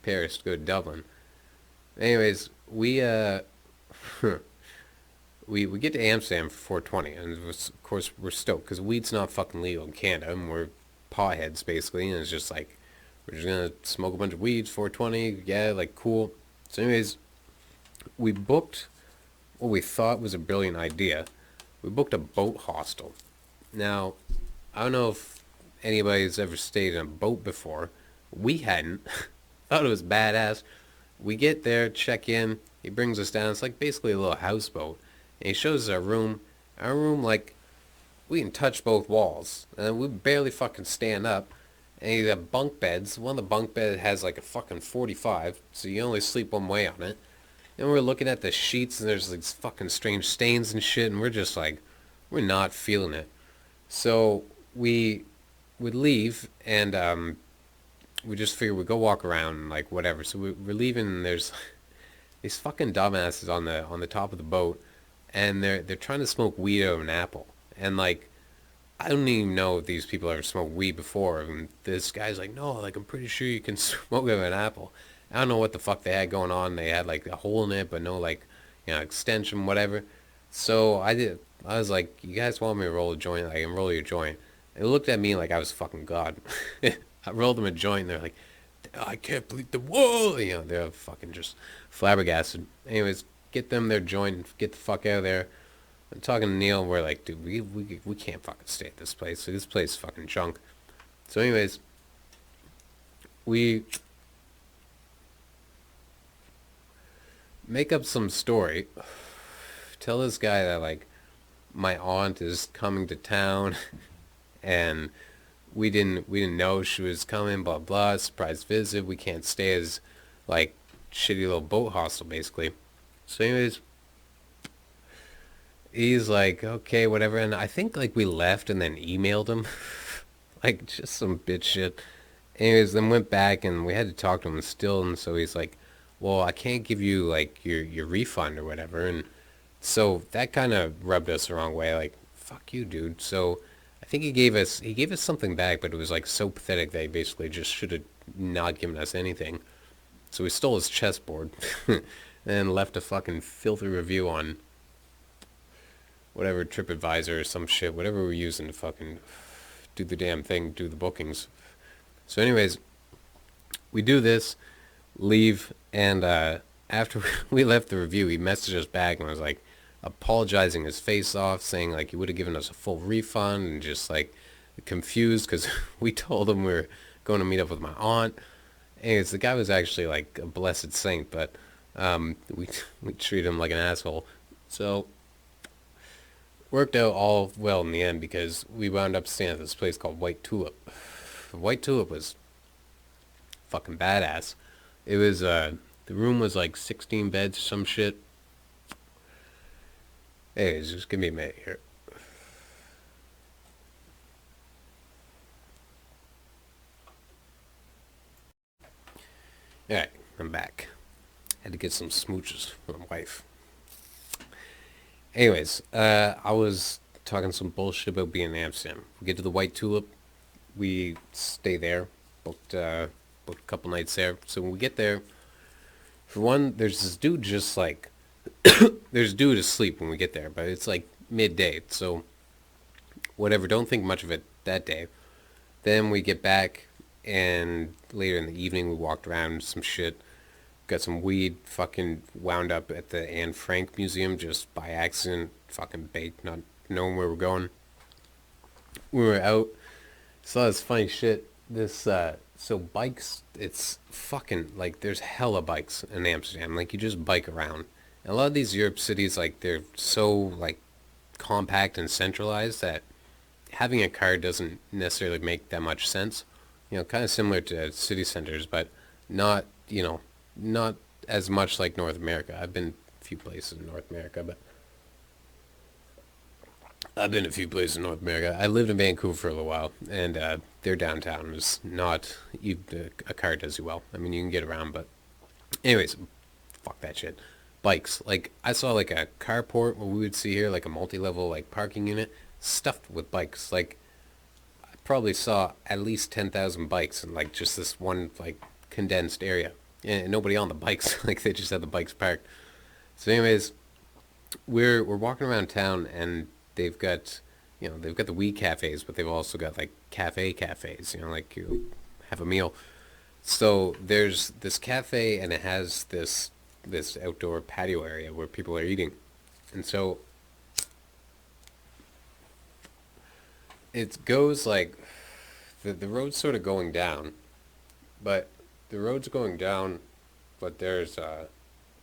Paris to go to Dublin. Anyways, we get to Amsterdam for 420, and of course we're stoked because weed's not fucking legal in Canada, and we're potheads basically, and it's just like we're just gonna smoke a bunch of weeds, 420, yeah, like cool. So anyways, we booked what we thought was a brilliant idea. We booked a boat hostel. Now, I don't know if anybody's ever stayed in a boat before. We hadn't. Thought it was badass. We get there, check in. He brings us down. It's like basically a little houseboat. And he shows us our room. Our room, like, we can touch both walls. And we barely fucking stand up. And you have bunk beds. One of the bunk beds has like a fucking 45. So you only sleep one way on it. And we're looking at the sheets and there's like fucking strange stains and shit. And we're just like, we're not feeling it. So we would leave and we just figured we'd go walk around and like whatever. So we're leaving and there's these fucking dumbasses on the top of the boat, and they're trying to smoke weed out of an apple. And like I don't even know if these people ever smoked weed before. And this guy's like, no, like I'm pretty sure you can smoke out of an apple. I don't know what the fuck they had going on. They had like a hole in it, but no like extension, whatever. So I was like, you guys want me to roll a joint? I can roll your joint. They looked at me like I was fucking God. I rolled them a joint, and they're like, I can't believe the whoa. They're fucking just flabbergasted. Anyways, get them their joint, get the fuck out of there. I'm talking to Neil, and we're like, dude, we can't fucking stay at this place. This place is fucking junk. So anyways, we make up some story. Tell this guy that like my aunt is coming to town and we didn't know she was coming, blah blah, surprise visit, we can't stay as like shitty little boat hostel basically. So anyways, He's like, okay, whatever. And I think like we left and then emailed him, like just some bitch shit. Anyways, then went back and we had to talk to him still. And so he's like, well, I can't give you like your refund or whatever. And so that kind of rubbed us the wrong way. Like, fuck you, dude. So I think he gave us something back, but it was like so pathetic that he basically just should have not given us anything. So we stole his chessboard and left a fucking filthy review on whatever TripAdvisor or some shit, whatever we're using to fucking do the damn thing, do the bookings. So, anyways, we do this, leave, and after we left the review, he messaged us back and was like apologizing his face off, saying like he would have given us a full refund and just like confused because we told him we were going to meet up with my aunt. Anyways, the guy was actually like a blessed saint, but we treated him like an asshole. So worked out all well in the end because we wound up staying at this place called White Tulip. White Tulip was fucking badass. It was the room was like 16 beds or some shit. Anyways, just give me a minute here. Alright, I'm back. Had to get some smooches from my wife. Anyways, I was talking some bullshit about being in Amsterdam. We get to the White Tulip, we stay there, booked a couple nights there. So when we get there, for one, there's this dude just like there's a dude asleep when we get there, but it's like midday, so whatever. Don't think much of it that day. Then we get back, and later in the evening we walked around some shit, got some weed, fucking wound up at the Anne Frank Museum just by accident, fucking baked, not knowing where we're going. We were out, saw this funny shit. This so bikes, it's fucking like there's hella bikes in Amsterdam. Like you just bike around. And a lot of these Europe cities, like they're so like compact and centralized that having a car doesn't necessarily make that much sense. Kind of similar to city centers, but not not as much like North America. I've been a few places in North America, but I've been a few places in North America. I lived in Vancouver for a little while, and their downtown was not a car does you well. I mean, you can get around, but anyways, fuck that shit. Bikes. Like I saw like a carport what we would see here, like a multi-level like parking unit stuffed with bikes. Like I probably saw at least 10,000 bikes in like just this one like condensed area, and nobody on the bikes. Like they just had the bikes parked. So, anyways, we're walking around town and they've got the weed cafes, but they've also got like cafes, like you have a meal. So there's this cafe and it has this outdoor patio area where people are eating. And so it goes like the road's sort of going down, but the road's going down, but there's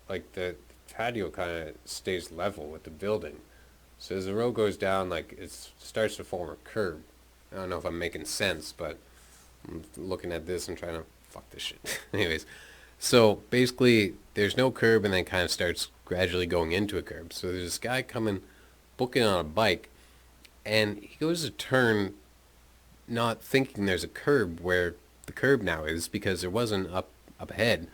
like the patio kind of stays level with the building. So as the road goes down, like it starts to form a curb. I don't know if I'm making sense, but I'm looking at this and trying to fuck this shit. Anyways, so basically there's no curb and then kind of starts gradually going into a curb. So there's this guy coming, booking on a bike, and he goes to turn, not thinking there's a curb where the curb now is because there wasn't up ahead.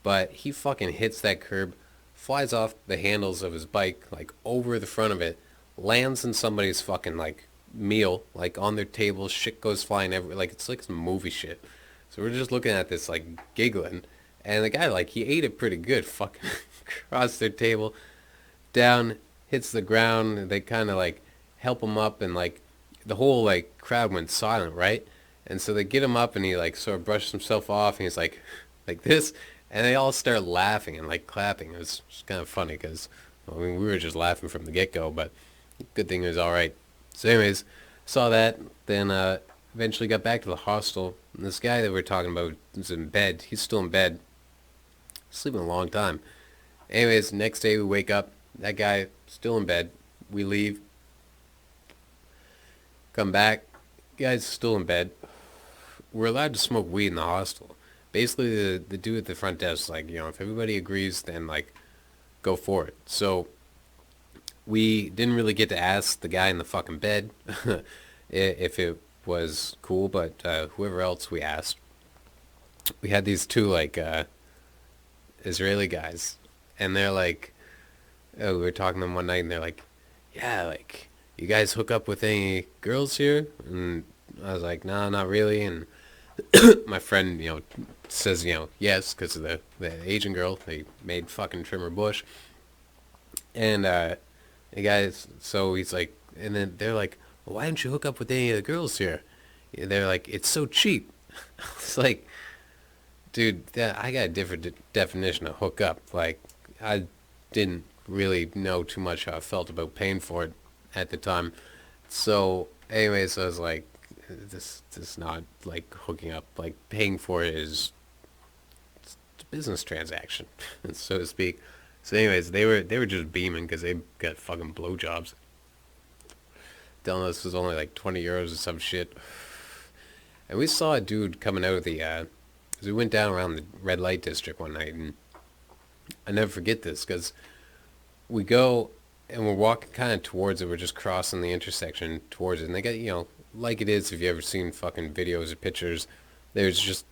But he fucking hits that curb, flies off the handles of his bike, like over the front of it, lands in somebody's fucking like meal, like on their table, shit goes flying everywhere, like it's like some movie shit. So we're just looking at this like giggling, and the guy like he ate it pretty good, fucking across their table, down, hits the ground, and they kind of like help him up, and like the whole like crowd went silent, right? And so they get him up, and he like sort of brushes himself off, and he's like this, and they all start laughing and like clapping. It was just kind of funny because I mean we were just laughing from the get go, but good thing it was all right. So anyways, saw that, then eventually got back to the hostel, and this guy that we are talking about is in bed. He's still in bed, sleeping a long time. Anyways, next day we wake up, that guy still in bed. We leave, come back, guy's still in bed. We're allowed to smoke weed in the hostel. Basically, the dude at the front desk, like, if everybody agrees, then, like, go for it. So, We didn't really get to ask the guy in the fucking bed if it was cool, but whoever else we asked, we had these two like Israeli guys, and they're like, oh, we were talking to them one night, and they're like, yeah, like, you guys hook up with any girls here? And I was like, no, not really. And my friend, says, yes, because of the Asian girl. They made fucking Trimmer Bush. And the guys, so he's like, and then they're like, well, why don't you hook up with any of the girls here? They're like, it's so cheap. It's like, dude, I got a different definition of hook up. Like, I didn't really know too much how I felt about paying for it at the time. So, anyways, I was like, this is not like hooking up. Like, paying for it is a business transaction, so to speak. So, anyways, they were just beaming because they got fucking blowjobs. Telling us it was only like 20 euros or some shit. And we saw a dude coming out of the, 'cause we went down around the red light district one night, and I never forget this, because we go, and we're walking kind of towards it, we're just crossing the intersection towards it, and they got, like it is, if you ever seen fucking videos or pictures, there's just,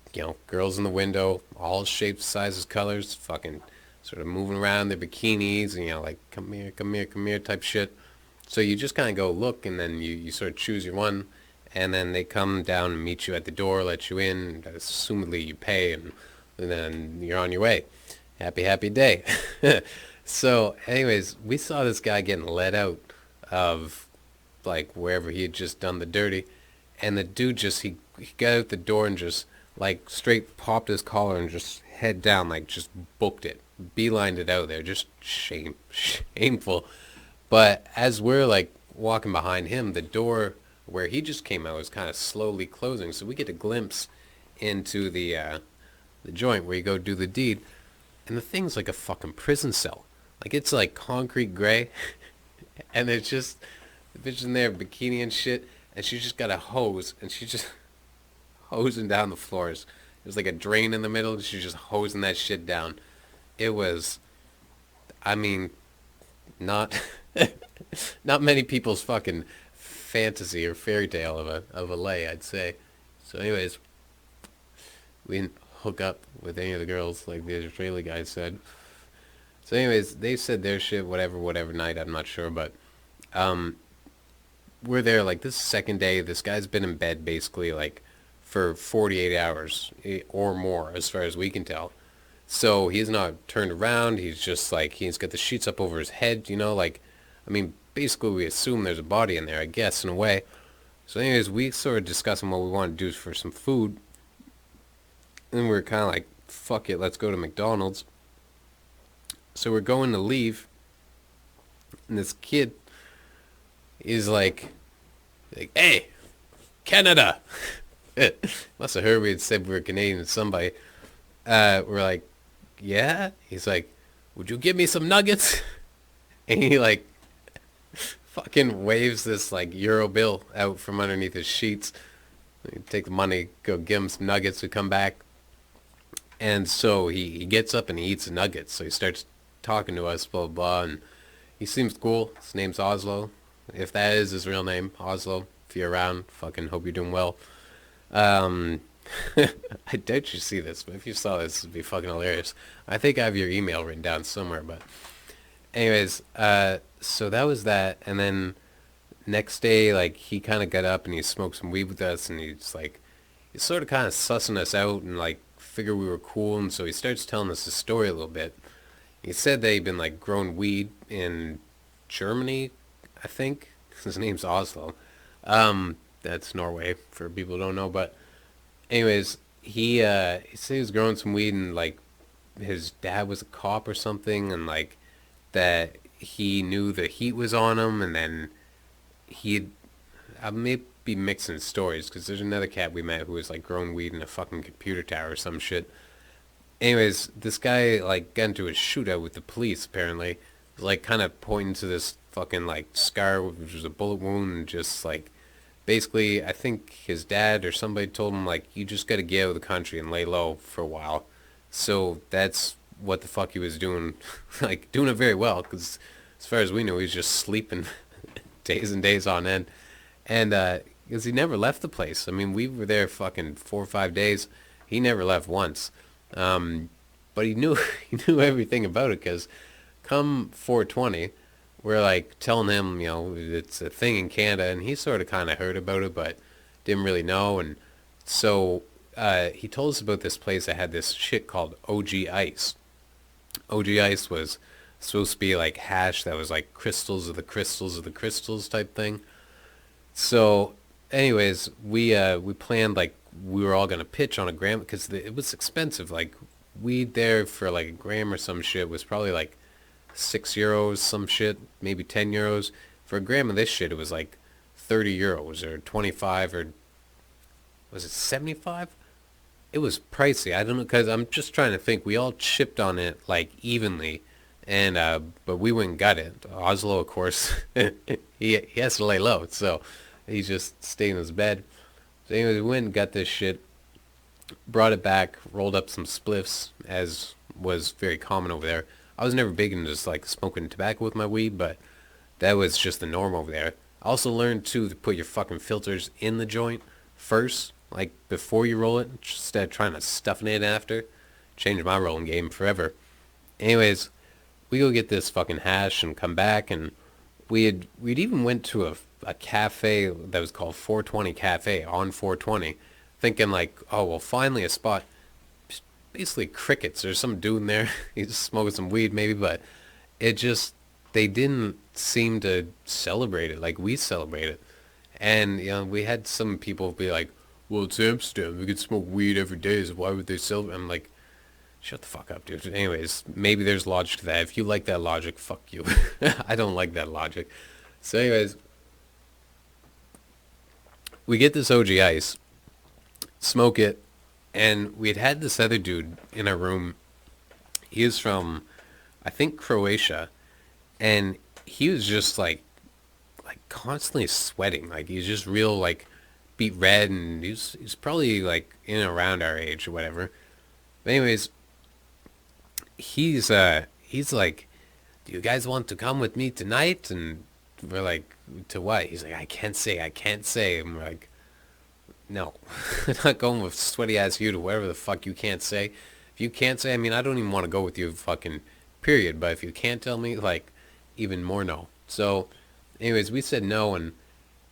girls in the window, all shapes, sizes, colors, fucking sort of moving around their bikinis, and, like, come here, come here, come here type shit. So you just kind of go look, and then you sort of choose your one, and then they come down and meet you at the door, let you in, and assumedly you pay, and then you're on your way. Happy, happy day. So, anyways, we saw this guy getting let out of, like, wherever he had just done the dirty, and the dude just, he got out the door and just, like, straight popped his collar and just head down, like, just booked it, beelined it out there, just shameful. But as we're, like, walking behind him, the door where he just came out was kind of slowly closing, so we get a glimpse into the joint where you go do the deed, and the thing's like a fucking prison cell. Like, it's like concrete gray, and it's just the bitch in there, bikini and shit, and she just got a hose, and she's just hosing down the floors. There's like a drain in the middle, and she's just hosing that shit down. It was, I mean, not not many people's fucking fantasy or fairy tale of a lay, I'd say. So, anyways, we didn't hook up with any of the girls like the Israeli guy said. So, anyways, they said their shit, whatever night, I'm not sure, but we're there like this second day. This guy's been in bed basically like for 48 hours or more, as far as we can tell. So he's not turned around. He's just like, he's got the sheets up over his head, like, I mean, basically we assume there's a body in there, I guess, in a way. So anyways, we sort of discussing what we want to do for some food. And we're kind of like, fuck it, let's go to McDonald's. So we're going to leave. And this kid is like, hey, Canada. Must have heard we had said we were Canadian to somebody. We're like, yeah? He's like, would you give me some nuggets? And he like fucking waves this like euro bill out from underneath his sheets. We take the money, go give him some nuggets, we come back. And so he gets up and he eats the nuggets. So he starts talking to us, blah, blah, blah. And he seems cool. His name's Oslo. If that is his real name, Oslo. If you're around, fucking hope you're doing well. I doubt you see this, but if you saw this, it'd be fucking hilarious. I think I have your email written down somewhere, but anyways, so that was that, and then next day, like, he kind of got up and he smoked some weed with us, and he's like, he's sort of kind of sussing us out and like figured we were cool, and so he starts telling us his story a little bit. He said that he'd been like growing weed in Germany, I think. His name's Oslo. That's Norway for people who don't know, but anyways, he said he was growing some weed and like his dad was a cop or something, and like that he knew the heat was on him, and then I may be mixing stories because there's another cat we met who was like growing weed in a fucking computer tower or some shit. Anyways, this guy like got into a shootout with the police apparently, like kind of pointing to this fucking like scar which was a bullet wound, and just like basically I think his dad or somebody told him like, you just gotta get out of the country and lay low for a while. So that's what the fuck he was doing, like doing it very well, because As far as we knew, he was just sleeping days and days on end. And because he never left the place. I mean, we were there fucking 4 or 5 days. He never left once. Um, but he knew he knew everything about it because come 420, we're like telling him, it's a thing in Canada, and he sort of kind of heard about it, but didn't really know. And so he told us about this place that had this shit called OG Ice. OG Ice was supposed to be like hash that was like crystals of the crystals of the crystals type thing. So, anyways, we planned like we were all gonna pitch on a gram because it was expensive. Like weed there for like a gram or some shit was probably like €6, some shit, maybe €10. For a gram of this shit, it was like €30 or 25 or was it 75? It was pricey. I don't know because I'm just trying to think. We all chipped on it like evenly, and but we went and got it. Oslo, of course, he has to lay low, so he just stayed in his bed. So anyways, we went and got this shit, brought it back, rolled up some spliffs, as was very common over there. I was never big into just like smoking tobacco with my weed, but that was just the norm over there. I also learned too to put your fucking filters in the joint first, like before you roll it, instead of trying to stuff it in after. Changed my rolling game forever. Anyways, we go get this fucking hash and come back, and we'd even went to a cafe that was called 420 Cafe on 420, thinking like, oh well, finally a spot. Basically crickets. There's some dude in there. He's just smoking some weed maybe, but it just they didn't seem to celebrate it like we celebrate it. And we had some people be like, "Well, it's Amsterdam. We could smoke weed every day. So why would they celebrate?" I'm like, "Shut the fuck up, dude." Anyways, maybe there's logic to that. If you like that logic, fuck you. I don't like that logic. So, anyways, we get this OG Ice, smoke it, and we had this other dude in our room. He is from, I think, Croatia, and he was just like constantly sweating. Like he's just real like beat red, and he's probably like in and around our age or whatever. But anyways, he's like, "Do you guys want to come with me tonight?" And we're like, "To what?" He's like, I can't say." And we're like, "No, I'm not going with sweaty ass you to whatever the fuck you can't say. If you can't say, I mean, I don't even want to go with you, fucking period. But if you can't tell me, like, even more no." So, anyways, we said no, and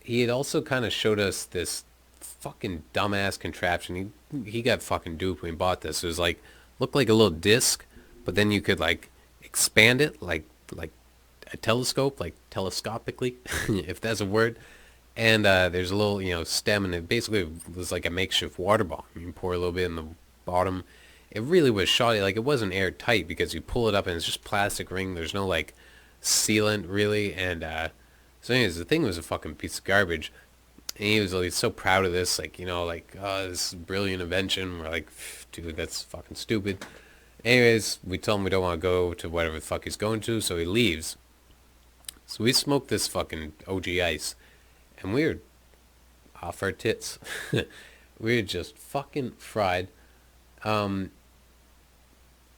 he had also kind of showed us this fucking dumbass contraption. He got fucking duped when he bought this. It was like looked like a little disc, but then you could like expand it like a telescope, like telescopically, if that's a word. And there's a little stem, and it basically was like a makeshift water bomb. You pour a little bit in the bottom. It really was shoddy. Like it wasn't airtight because you pull it up and it's just plastic ring. There's no like sealant really. And so anyways, the thing was a fucking piece of garbage. And he was like so proud of this, like like, oh, this is a brilliant invention. We're like, dude, that's fucking stupid. Anyways, we tell him we don't want to go to whatever the fuck he's going to, so he leaves. So we smoked this fucking OG Ice, and we were off our tits. We were just fucking fried. Um,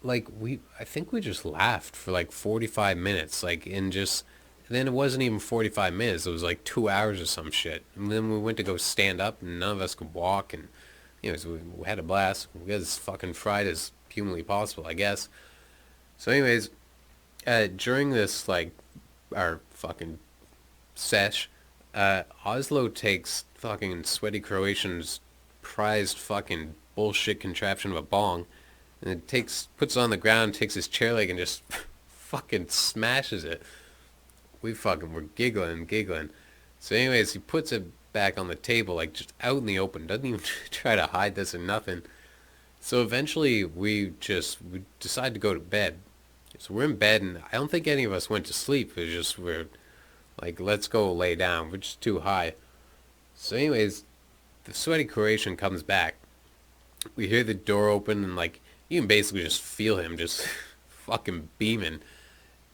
I think we just laughed for like 45 minutes, like in just. And then it wasn't even 45 minutes. It was like 2 hours or some shit. And then we went to go stand up, and none of us could walk, and so we had a blast. We got as fucking fried as humanly possible, I guess. So, anyways, during this like our fucking sesh, Oslo takes fucking sweaty Croatian's prized fucking bullshit contraption of a bong, and it puts it on the ground, takes his chair leg, and just fucking smashes it. We fucking were giggling and giggling. So anyways, he puts it back on the table, like just out in the open. Doesn't even try to hide this or nothing. So eventually we decide to go to bed. So we're in bed, and I don't think any of us went to sleep. It was just we're like, let's go lay down. We're just too high. So anyways, the sweaty Croatian comes back. We hear the door open, and like you can basically just feel him just fucking beaming.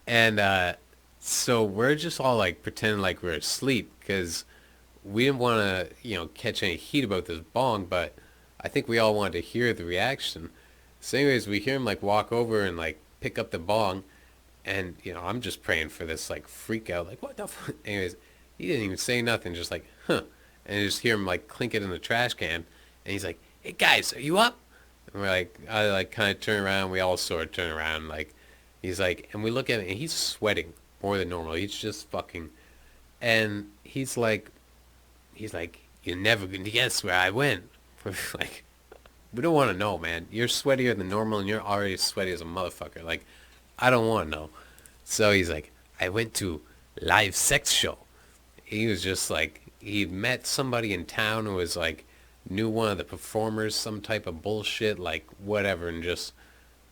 And so we're just all like pretending like we're asleep because we didn't want to, catch any heat about this bong, but I think we all wanted to hear the reaction. So anyways, we hear him like walk over and like pick up the bong, And, I'm just praying for this, like, freak out. Like, what the fuck? Anyways, he didn't even say nothing, just like, huh. And I just hear him, like, clink it in the trash can. And he's like, hey, guys, are you up? And we're like, I, like, kind of turn around. We all sort of turn around. Like, he's like, and we look at him, and he's sweating more than normal. He's just fucking, and he's like, you're never going to guess where I went. We're like, we don't want to know, man. You're sweatier than normal, and you're already sweaty as a motherfucker. Like, I don't want to know. So he's like, I went to live sex show. He was just like, he met somebody in town who was like, knew one of the performers, some type of bullshit, like whatever, and just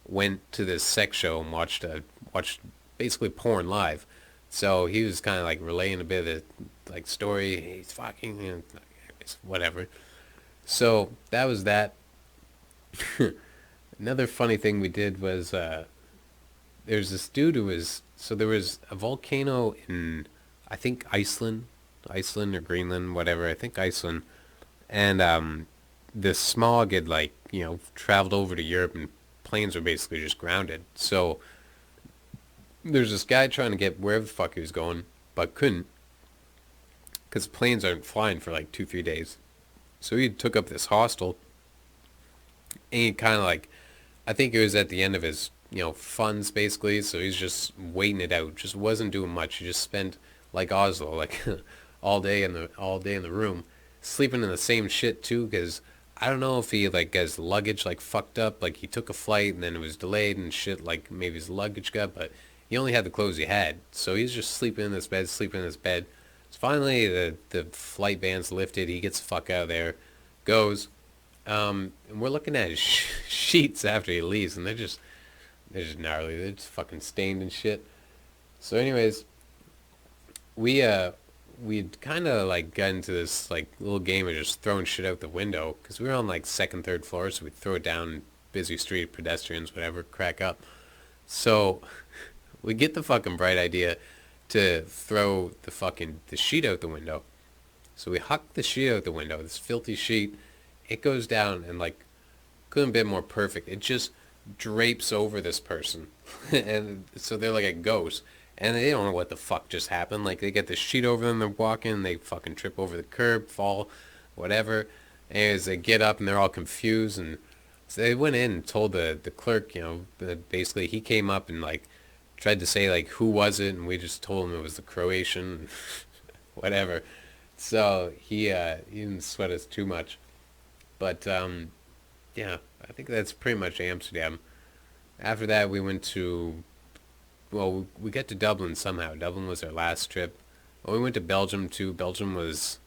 went to this sex show and watched basically porn live. So he was kind of like relaying a bit of the like story. He's fucking, whatever. So that was that. Another funny thing we did was there's this dude who was, so there was a volcano in, I think Iceland or Greenland, whatever. I think Iceland, and the smog had like traveled over to Europe, and planes were basically just grounded. So there's this guy trying to get wherever the fuck he was going, but couldn't because planes aren't flying for like 2-3 days. So he took up this hostel, and he kind of like, I think it was at the end of his funds basically. So he's just waiting it out. Just wasn't doing much. He just spent like Oslo, like all day in the room, sleeping in the same shit too. Because I don't know if he like got his luggage like fucked up. Like he took a flight and then it was delayed and shit. Like maybe his luggage got, but he only had the clothes he had. So he's just sleeping in this bed, sleeping in this bed. So finally the flight ban's lifted. He gets the fuck out of there, goes. And we're looking at his sheets after he leaves, and they're just gnarly. They're just fucking stained and shit. So, anyways, we'd kind of like got into this like little game of just throwing shit out the window because we were on like second, third floor, so we'd throw it down busy street, pedestrians, whatever, crack up. So we get the fucking bright idea to throw the sheet out the window. So we huck the sheet out the window, this filthy sheet. It goes down and like couldn't have been more perfect. It just drapes over this person. And so they're like a ghost. And they don't know what the fuck just happened. Like they get the sheet over them, they're walking, they fucking trip over the curb, fall, whatever. And as they get up and they're all confused, and so they went in and told the clerk, that basically he came up and like tried to say like who was it, and we just told him it was the Croatian, whatever. So he didn't sweat us too much. But yeah, I think that's pretty much Amsterdam. After that, we went to, well, we got to Dublin somehow. Dublin was our last trip. Well, we went to Belgium too. Belgium was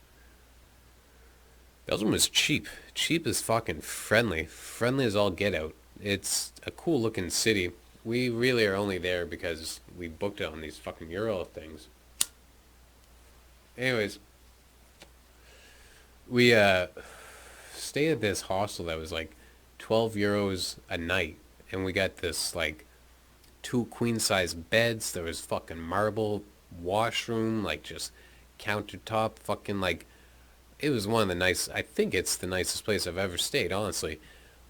cheap. Cheap as fucking friendly. Friendly as all get out. It's a cool looking city. We really are only there because we booked it on these fucking Euro things. Anyways, we stayed at this hostel that was like 12 euros a night, and we got this like two queen size beds. There was fucking marble washroom, like just countertop, fucking like, it was one of the nice, I think it's the nicest place I've ever stayed, honestly.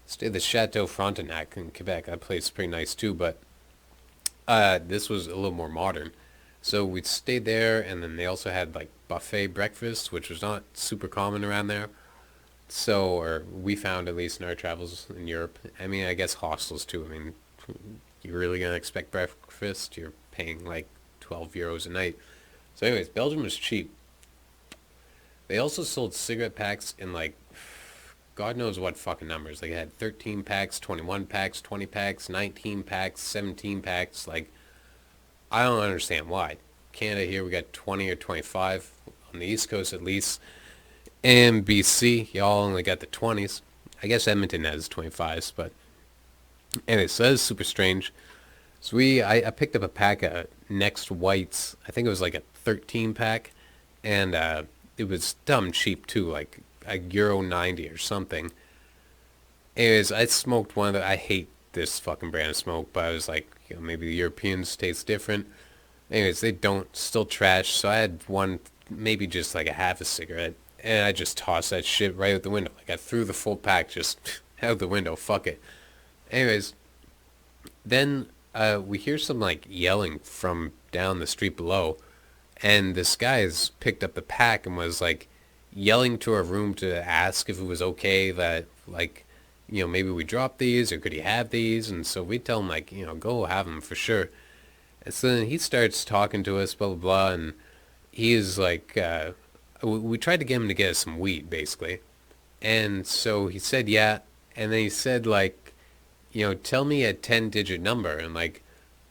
Stayed at the Chateau Frontenac in Quebec. That place is pretty nice too, but this was a little more modern. So we stayed there, and then they also had like buffet breakfast, which was not super common around there. So, or we found at least in our travels in Europe. I mean, I guess hostels too. I mean, you're really gonna expect breakfast? You're paying like 12 euros a night. So, anyways, Belgium was cheap. They also sold cigarette packs in like, God knows what fucking numbers. They had 13 packs, 21 packs, 20 packs, 19 packs, 17 packs. Like, I don't understand why. Canada here, we got 20 or 25 on the East Coast at least. And BC, y'all only got the 20s. I guess Edmonton has 25s, but anyway, so that is super strange. So I picked up a pack of Next Whites. I think it was like a 13 pack, and it was dumb cheap too, like a Euro 90 or something. Anyways, I smoked one of the, I hate this fucking brand of smoke, but I was like, maybe the Europeans taste different. Anyways, they don't, still trash. So I had one, maybe just like a half a cigarette, and I just tossed that shit right out the window. Like I threw the full pack just out the window. Fuck it. Anyways, then we hear some like yelling from down the street below, and this guy has picked up the pack and was like yelling to our room to ask if it was okay that like maybe we drop these or could he have these, and so we tell him like go have them for sure. And so then he starts talking to us, blah blah blah, and he is like we tried to get him to get us some weed basically, and so he said yeah, and then he said like tell me a 10-digit number and like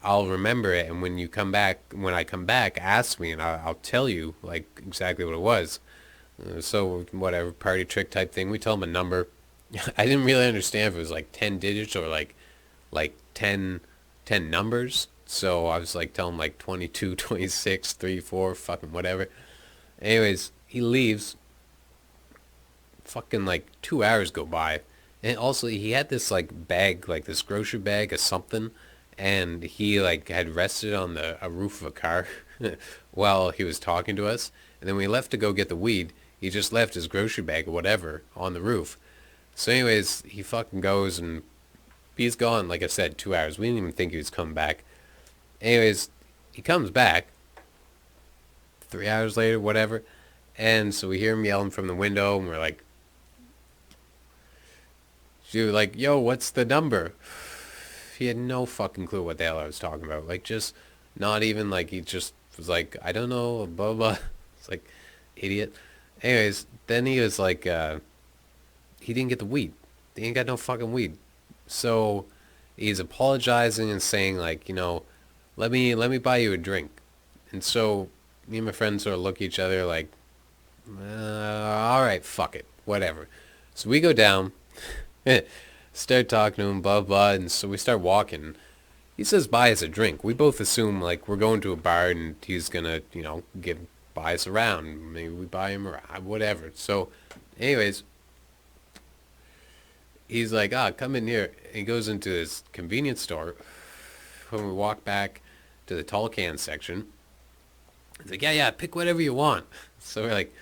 I'll remember it, and when I come back, ask me and I'll tell you like exactly what it was. So whatever, party trick type thing. We tell him a number. I didn't really understand if it was like 10 digits or like 10 numbers. So I was like telling him like 22, 26, 3, 4, fucking whatever. Anyways, he leaves. Fucking like 2 hours go by. And also he had this like bag, like this grocery bag or something, and he like had rested on a roof of a car while he was talking to us. And then when he left to go get the weed, he just left his grocery bag or whatever on the roof. So anyways, he fucking goes and he's gone, like I said, 2 hours. We didn't even think he was coming back. Anyways, he comes back 3 hours later, whatever. And so we hear him yelling from the window, and we're like, dude, like, yo, what's the number? He had no fucking clue what the hell I was talking about. Like, just not even, like, he just was like, I don't know, blah, blah. It's like, idiot. Anyways, then he was like, he didn't get the weed. He ain't got no fucking weed. So he's apologizing and saying, like, let me buy you a drink. And so me and my friends sort of look at each other like, all right, fuck it, whatever. So we go down, start talking to him, blah, blah, and so we start walking. He says buy us a drink. We both assume like we're going to a bar and he's gonna, buy us around. Maybe we buy him around, whatever. So anyways, he's like, come in here. And he goes into this convenience store. When we walk back to the tall can section, he's like, yeah, pick whatever you want. So we're like,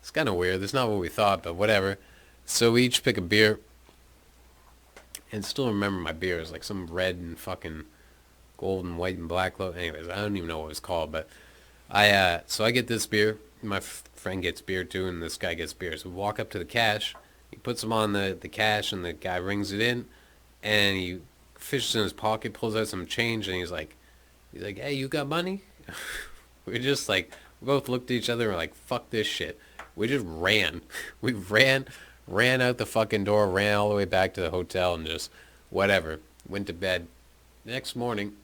it's kind of weird. That's not what we thought, but whatever. So we each pick a beer. And still remember my beer. It was like some red and fucking gold and white and black. Anyways, I don't even know what it was called, but so I get this beer. My friend gets beer too, and this guy gets beer. So we walk up to the cash. He puts them on the cash, and the guy rings it in, and he fishes in his pocket, pulls out some change, and he's like, hey, you got money? We just like, we both looked at each other and were like, fuck this shit. We just ran. We ran out the fucking door, ran all the way back to the hotel, and just whatever. Went to bed. Next morning,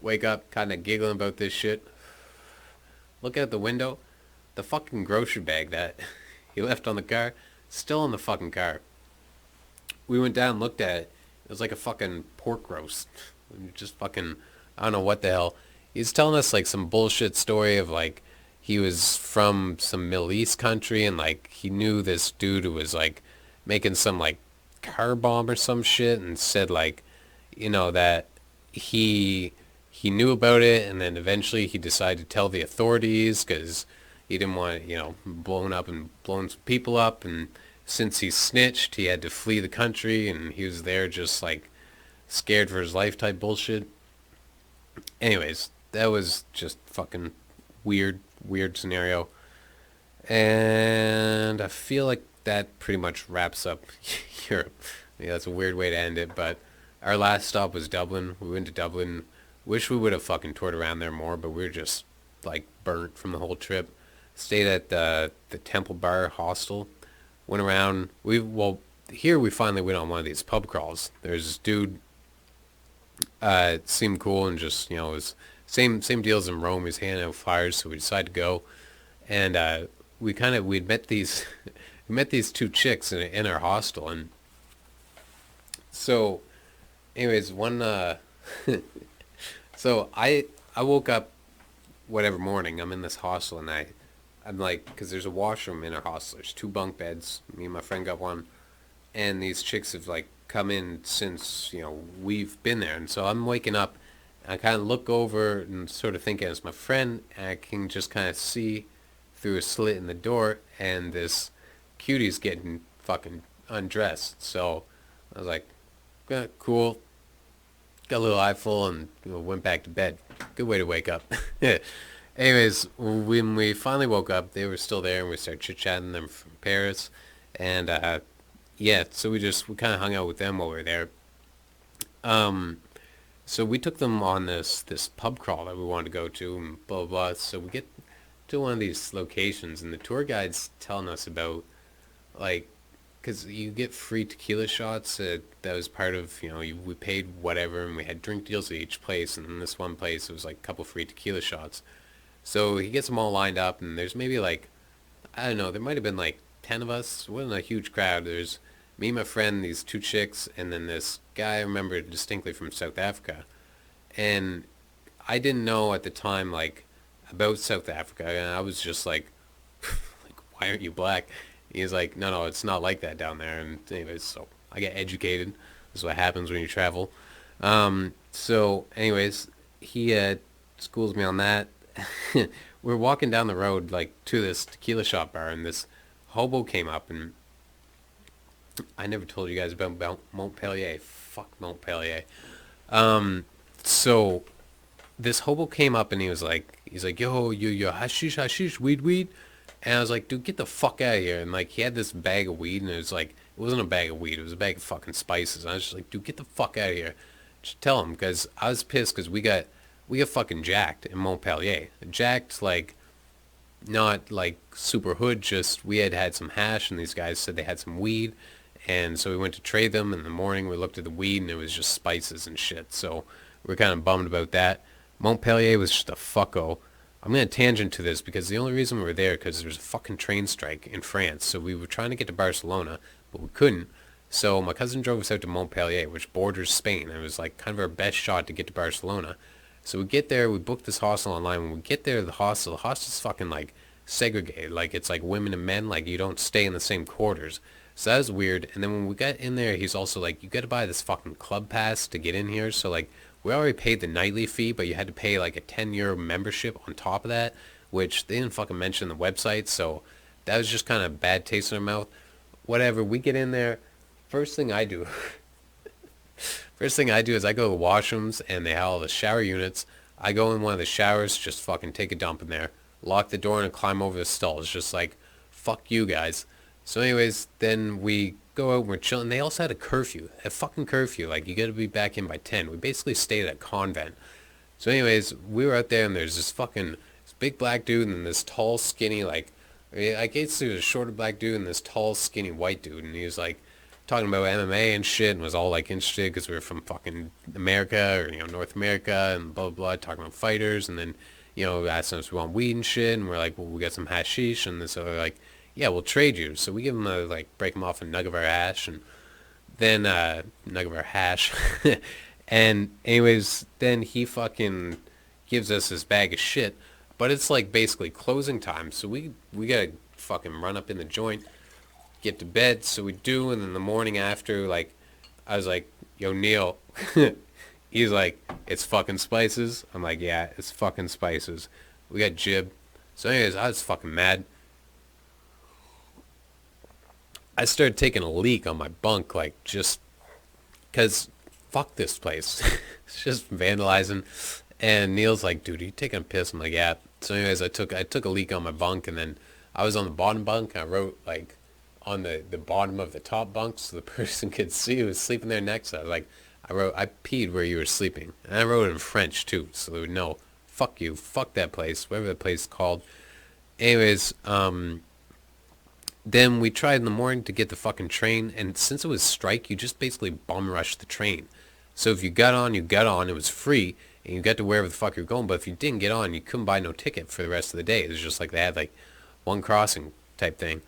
wake up, kind of giggling about this shit. Look out the window. The fucking grocery bag that he left on the car, still on the fucking car. We went down and looked at it. It was like a fucking pork roast. Just fucking, I don't know what the hell. He's telling us like some bullshit story of like, he was from some Middle East country and like he knew this dude who was like making some like car bomb or some shit, and said like, that he knew about it, and then eventually he decided to tell the authorities because he didn't want blown up and blown some people up, and since he snitched he had to flee the country, and he was there just like scared for his life type bullshit. Anyways, that was just fucking weird scenario. And I feel like that pretty much wraps up Europe. Yeah, that's a weird way to end it, but our last stop was Dublin. We went to Dublin. Wish we would have fucking toured around there more, but we were just like burnt from the whole trip. Stayed at the Temple Bar hostel. Went around. Here we finally went on one of these pub crawls. There's this dude. It seemed cool, and just it was same deal as in Rome. He was handing out flyers, so we decided to go. And we'd met these we met these two chicks in our hostel, and so anyways, so I woke up whatever morning. I'm in this hostel, and I'm like, because there's a washroom in our hostel. There's two bunk beds. Me and my friend got one, and these chicks have like come in since we've been there. And so I'm waking up, and I kind of look over and sort of thinking it's my friend, and I can just kind of see through a slit in the door, and this cutie's getting fucking undressed. So I was like, cool. got a little eyeful and went back to bed. Good way to wake up. Anyways, when we finally woke up, they were still there, and we started chit-chatting them from Paris. And, yeah, so we kind of hung out with them while we were there. Um, so we took them on this pub crawl that we wanted to go to, and blah, blah, blah. So we get to one of these locations, and the tour guide's telling us about, like, because you get free tequila shots. That was part of, we paid whatever, and we had drink deals at each place. And in this one place, it was like a couple free tequila shots. So he gets them all lined up, and there's maybe like, I don't know, there might have been like 10 of us. It wasn't a huge crowd. There's me, my friend, these two chicks, and then this guy I remember distinctly from South Africa. And I didn't know at the time, like, about South Africa, and I was just like, why aren't you black? He's like, no, no, it's not like that down there. And anyways, so I get educated. This is what happens when you travel. So anyways, he schools me on that. We're walking down the road, like, to this tequila shop bar, and this hobo came up, and I never told you guys about Montpellier. Fuck Montpellier. So this hobo came up, and he's like, yo, hashish, hashish, weed, weed. And I was like, dude, get the fuck out of here. And, like, he had this bag of weed, and it was like, it wasn't a bag of weed, it was a bag of fucking spices. And I was just like, dude, get the fuck out of here. Just tell him, because I was pissed, because we got fucking jacked in Montpellier. Jacked, like, not, like, super hood, just we had some hash, and these guys said they had some weed. And so we went to trade them. In the morning, we looked at the weed, and it was just spices and shit. So we are kind of bummed about that. Montpellier was just a fucko. I'm going to tangent to this because the only reason we were there because there was a fucking train strike in France. So we were trying to get to Barcelona, but we couldn't. So my cousin drove us out to Montpellier, which borders Spain. And it was like kind of our best shot to get to Barcelona. So we get there, we booked this hostel online. When we get there, the hostel's fucking like segregated. Like it's like women and men, like you don't stay in the same quarters. So that was weird. And then when we got in there, he's also like, you got to buy this fucking club pass to get in here. So like, we already paid the nightly fee, but you had to pay like a 10-euro membership on top of that, which they didn't fucking mention on the website. So that was just kind of bad taste in our mouth. Whatever, we get in there. First thing I do is I go to the washrooms, and they have all the shower units. I go in one of the showers, just fucking take a dump in there, lock the door, and climb over the stalls. Just like, fuck you guys. So anyways, then we go out and we're chilling. They also had a fucking curfew. Like, you gotta be back in by 10. We basically stayed at a convent. So anyways, we were out there, and there's this big black dude, and this tall, skinny, like, I guess there was a shorter black dude and this tall, skinny white dude. And he was like talking about MMA and shit, and was all like interested because we were from fucking America, or, North America, and blah, blah, blah, talking about fighters. And then, asked us if we want weed and shit, and we're like, well, we got some hashish. And so they're like, yeah, we'll trade you. So we give him break him off a nug of our hash, and then, nug of our hash. And anyways, then he fucking gives us this bag of shit, but it's like basically closing time. So we gotta fucking run up in the joint, get to bed. So we do, and then the morning after, like, I was like, yo, Neil. He's like, it's fucking spices. I'm like, yeah, it's fucking spices. We got jib. So anyways, I was fucking mad. I started taking a leak on my bunk, like, just because fuck this place. It's just vandalizing. And Neil's like, dude, are you taking a piss? I'm like, yeah. So anyways, I took a leak on my bunk, and then I was on the bottom bunk, and I wrote, like, on the bottom of the top bunk so the person could see who was sleeping there next. So I was like, I peed where you were sleeping. And I wrote it in French, too, so they would know. Fuck you. Fuck that place, whatever that place is called. Anyways, then we tried in the morning to get the fucking train, and since it was strike, you just basically bum rushed the train. So if you got on, it was free, and you got to wherever the fuck you're going, but if you didn't get on, you couldn't buy no ticket for the rest of the day. It was just like they had, like, one crossing type thing.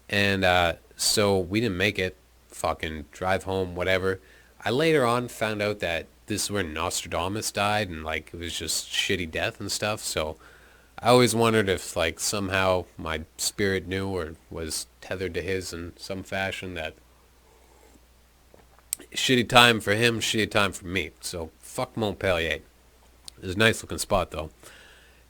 And so we didn't make it. Fucking drive home, whatever. I later on found out that this is where Nostradamus died, and, like, it was just shitty death and stuff, so I always wondered if, like, somehow my spirit knew or was tethered to his in some fashion, that shitty time for him, shitty time for me. So, fuck Montpellier. It was a nice looking spot, though.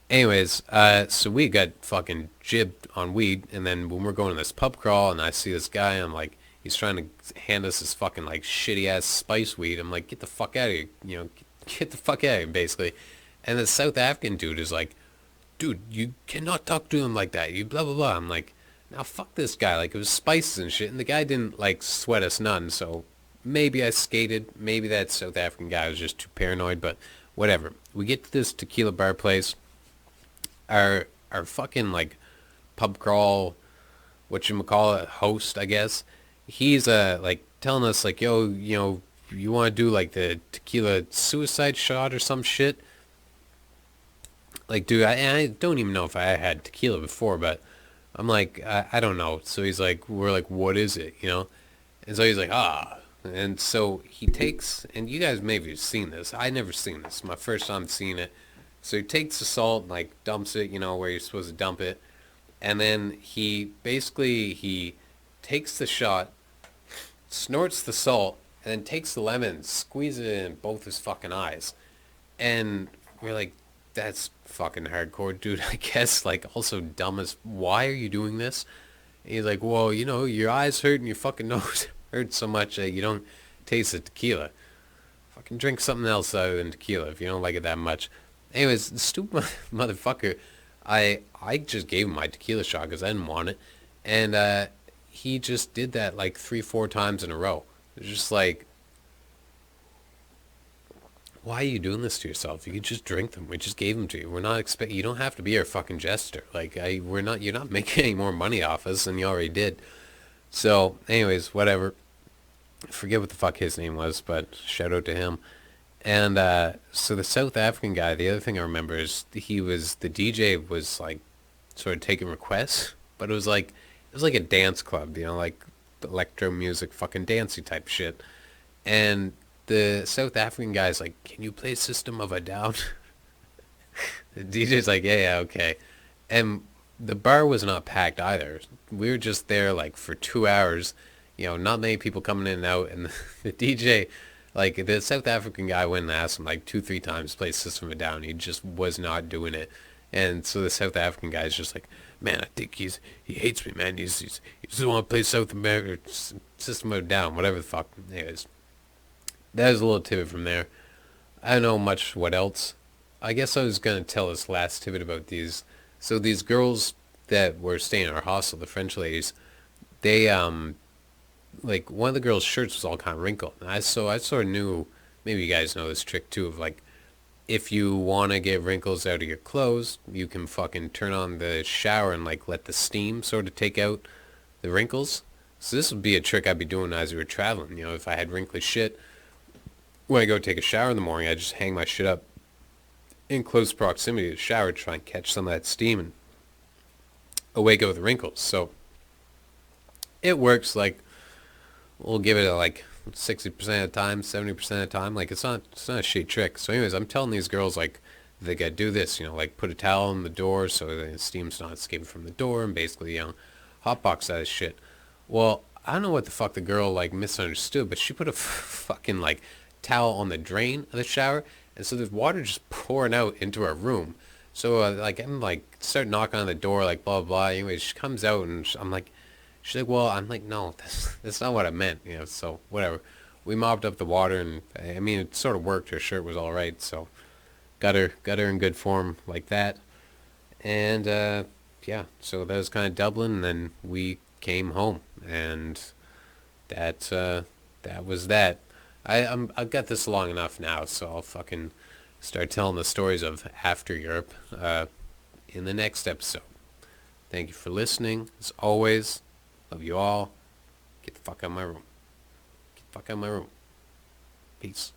Anyways, so we got fucking jibbed on weed, and then when we're going to this pub crawl, and I see this guy, I'm like, He's trying to hand us this fucking like shitty ass spice weed. I'm like, get the fuck out of here, get the fuck out of here, basically. And the South African dude is like, dude, you cannot talk to him like that. You blah blah blah. I'm like, now fuck this guy. Like it was spices and shit, and the guy didn't like sweat us none. So maybe I skated. Maybe that South African guy was just too paranoid. But whatever. We get to this tequila bar place. Our fucking like pub crawl, whatchamacallit, host, I guess. He's like telling us like, yo, you want to do like the tequila suicide shot or some shit. Like, dude, I don't even know if I had tequila before, but I'm like, I don't know. So he's like, we're like, what is it, And so he's like, ah. And so he takes, and you guys maybe have seen this. I never seen this. My first time seeing it. So he takes the salt and like dumps it, where you're supposed to dump it. And then he takes the shot, snorts the salt, and then takes the lemon, squeezes it in both his fucking eyes. And we're like, that's fucking hardcore, dude. I guess, like, also dumb as, why are you doing this? And he's like, well, your eyes hurt and your fucking nose hurts so much that you don't taste the tequila. Fucking drink something else other than tequila if you don't like it that much. Anyways, the stupid motherfucker, I just gave him my tequila shot because I didn't want it. And he just did that like 3-4 times in a row. It's just like, why are you doing this to yourself? You could just drink them. We just gave them to you. We're not you don't have to be our fucking jester. Like, you're not making any more money off us than you already did. So, anyways, whatever. I forget what the fuck his name was, but shout out to him. And so the South African guy, the other thing I remember is the DJ was like sort of taking requests, but it was like a dance club, like electro music, fucking dancey type shit. And the South African guy's like, can you play System of a Down? The DJ's like, yeah, okay. And the bar was not packed either. We were just there like for 2 hours, not many people coming in and out. And the DJ, like the South African guy went and asked him like 2-3 times to play System of a Down. He just was not doing it. And so the South African guy's just like, man, I think he hates me, man. He just want to play South America, System of a Down, whatever the fuck. Anyways, that was a little tidbit from there. I don't know much what else. I guess I was going to tell this last tidbit about these. So these girls that were staying in our hostel, the French ladies, they, like, one of the girls' shirts was all kind of wrinkled. And I sort of knew, maybe you guys know this trick too, of like, if you want to get wrinkles out of your clothes, you can fucking turn on the shower and like let the steam sort of take out the wrinkles. So this would be a trick I'd be doing as we were traveling. If I had wrinkly shit, when I go take a shower in the morning, I just hang my shit up in close proximity to the shower to try and catch some of that steam, and away go the wrinkles. So it works. Like, we'll give it a like 60% of the time, 70% of the time. Like, it's not a shitty trick. So anyways, I'm telling these girls like they gotta do this, like put a towel on the door so the steam's not escaping from the door, and basically, hotbox that shit. Well, I don't know what the fuck the girl like misunderstood, but she put a fucking like towel on the drain of the shower, and so there's water just pouring out into our room. So like I'm like start knocking on the door, like blah blah blah. Anyways, she comes out and I'm like, she's like, well, I'm like, no, that's not what I meant, so whatever. We mopped up the water, and I mean it sort of worked. Her shirt was all right, so got her in good form like that. And yeah, so that was kind of Dublin, and then we came home, and that was that. I've got this long enough now, so I'll fucking start telling the stories of after Europe in the next episode. Thank you for listening. As always, love you all. Get the fuck out of my room. Get the fuck out of my room. Peace.